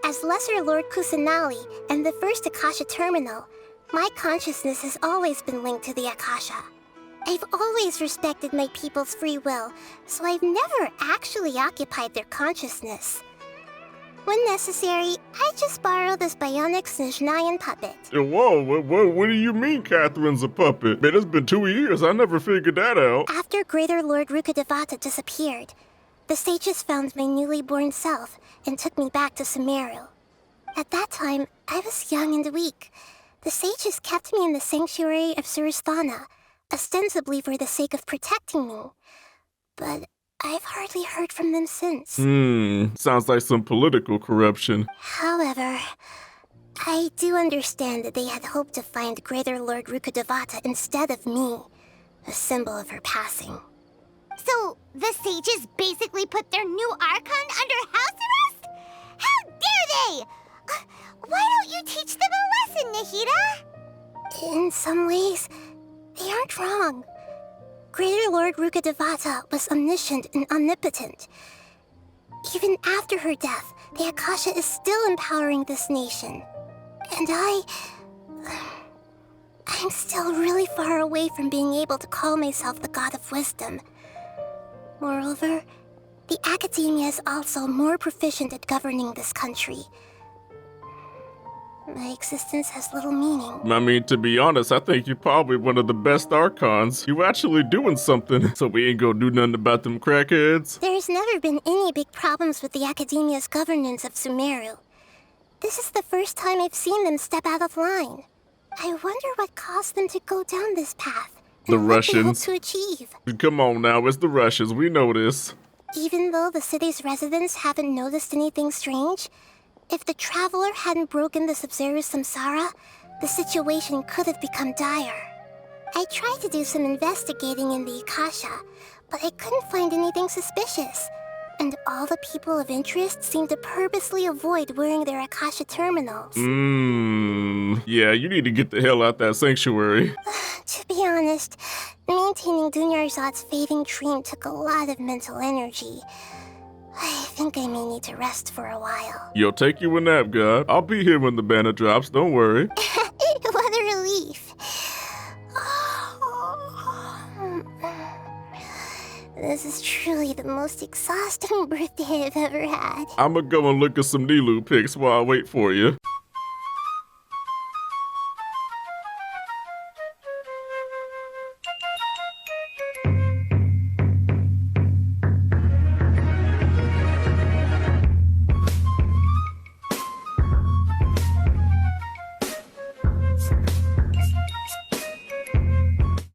[SPEAKER 13] As Lesser Lord Kusanali and the first Akasha terminal, my consciousness has always been linked to the Akasha. I've always respected my people's free will, so I've never actually occupied their consciousness. When necessary, I just borrow this bionic Snezhnayan puppet.
[SPEAKER 2] Whoa, what do you mean Catherine's a puppet? Man, it's been 2 years, I never figured that out.
[SPEAKER 13] After Greater Lord Rukkhadevata disappeared, the sages found my newly born self and took me back to Sumeru. At that time, I was young and weak. The sages kept me in the sanctuary of Surasthana, ostensibly for the sake of protecting me. But I've hardly heard from them since.
[SPEAKER 2] Sounds like some political corruption.
[SPEAKER 13] However, I do understand that they had hoped to find Greater Lord Rukkhadevata instead of me, a symbol of her passing.
[SPEAKER 4] So, the sages basically put their new Archon under house arrest? How dare they! Why don't you teach them a lesson, Nahida?
[SPEAKER 13] In some ways, they aren't wrong. Greater Lord Rukkhadevata was omniscient and omnipotent. Even after her death, the Akasha is still empowering this nation. And I'm still really far away from being able to call myself the God of Wisdom. Moreover, the Academia is also more proficient at governing this country. My existence has little meaning.
[SPEAKER 2] I mean, to be honest, I think you're probably one of the best Archons. You actually doing something, so we ain't gonna do nothing about them crackheads.
[SPEAKER 13] There's never been any big problems with the Academia's governance of Sumeru. This is the first time I've seen them step out of line. I wonder what caused them to go down this path.
[SPEAKER 2] The
[SPEAKER 13] and what
[SPEAKER 2] Russians.
[SPEAKER 13] they hope to achieve.
[SPEAKER 2] Come on now, it's the Russians, we know this.
[SPEAKER 13] Even though the city's residents haven't noticed anything strange, if the traveler hadn't broken the Sabzeruz samsara, the situation could have become dire. I tried to do some investigating in the Akasha, but I couldn't find anything suspicious. And all the people of interest seem to purposely avoid wearing their Akasha terminals.
[SPEAKER 2] Yeah, you need to get the hell out that sanctuary.
[SPEAKER 13] To be honest, maintaining Dunyarzad's fading dream took a lot of mental energy. I think I may need to rest for a while.
[SPEAKER 2] Yo, take you a nap, God. I'll be here when the banner drops, don't worry.
[SPEAKER 13] What a relief. This is truly the most exhausting birthday I've ever had.
[SPEAKER 2] I'ma go and look at some Nilu pics while I wait for you.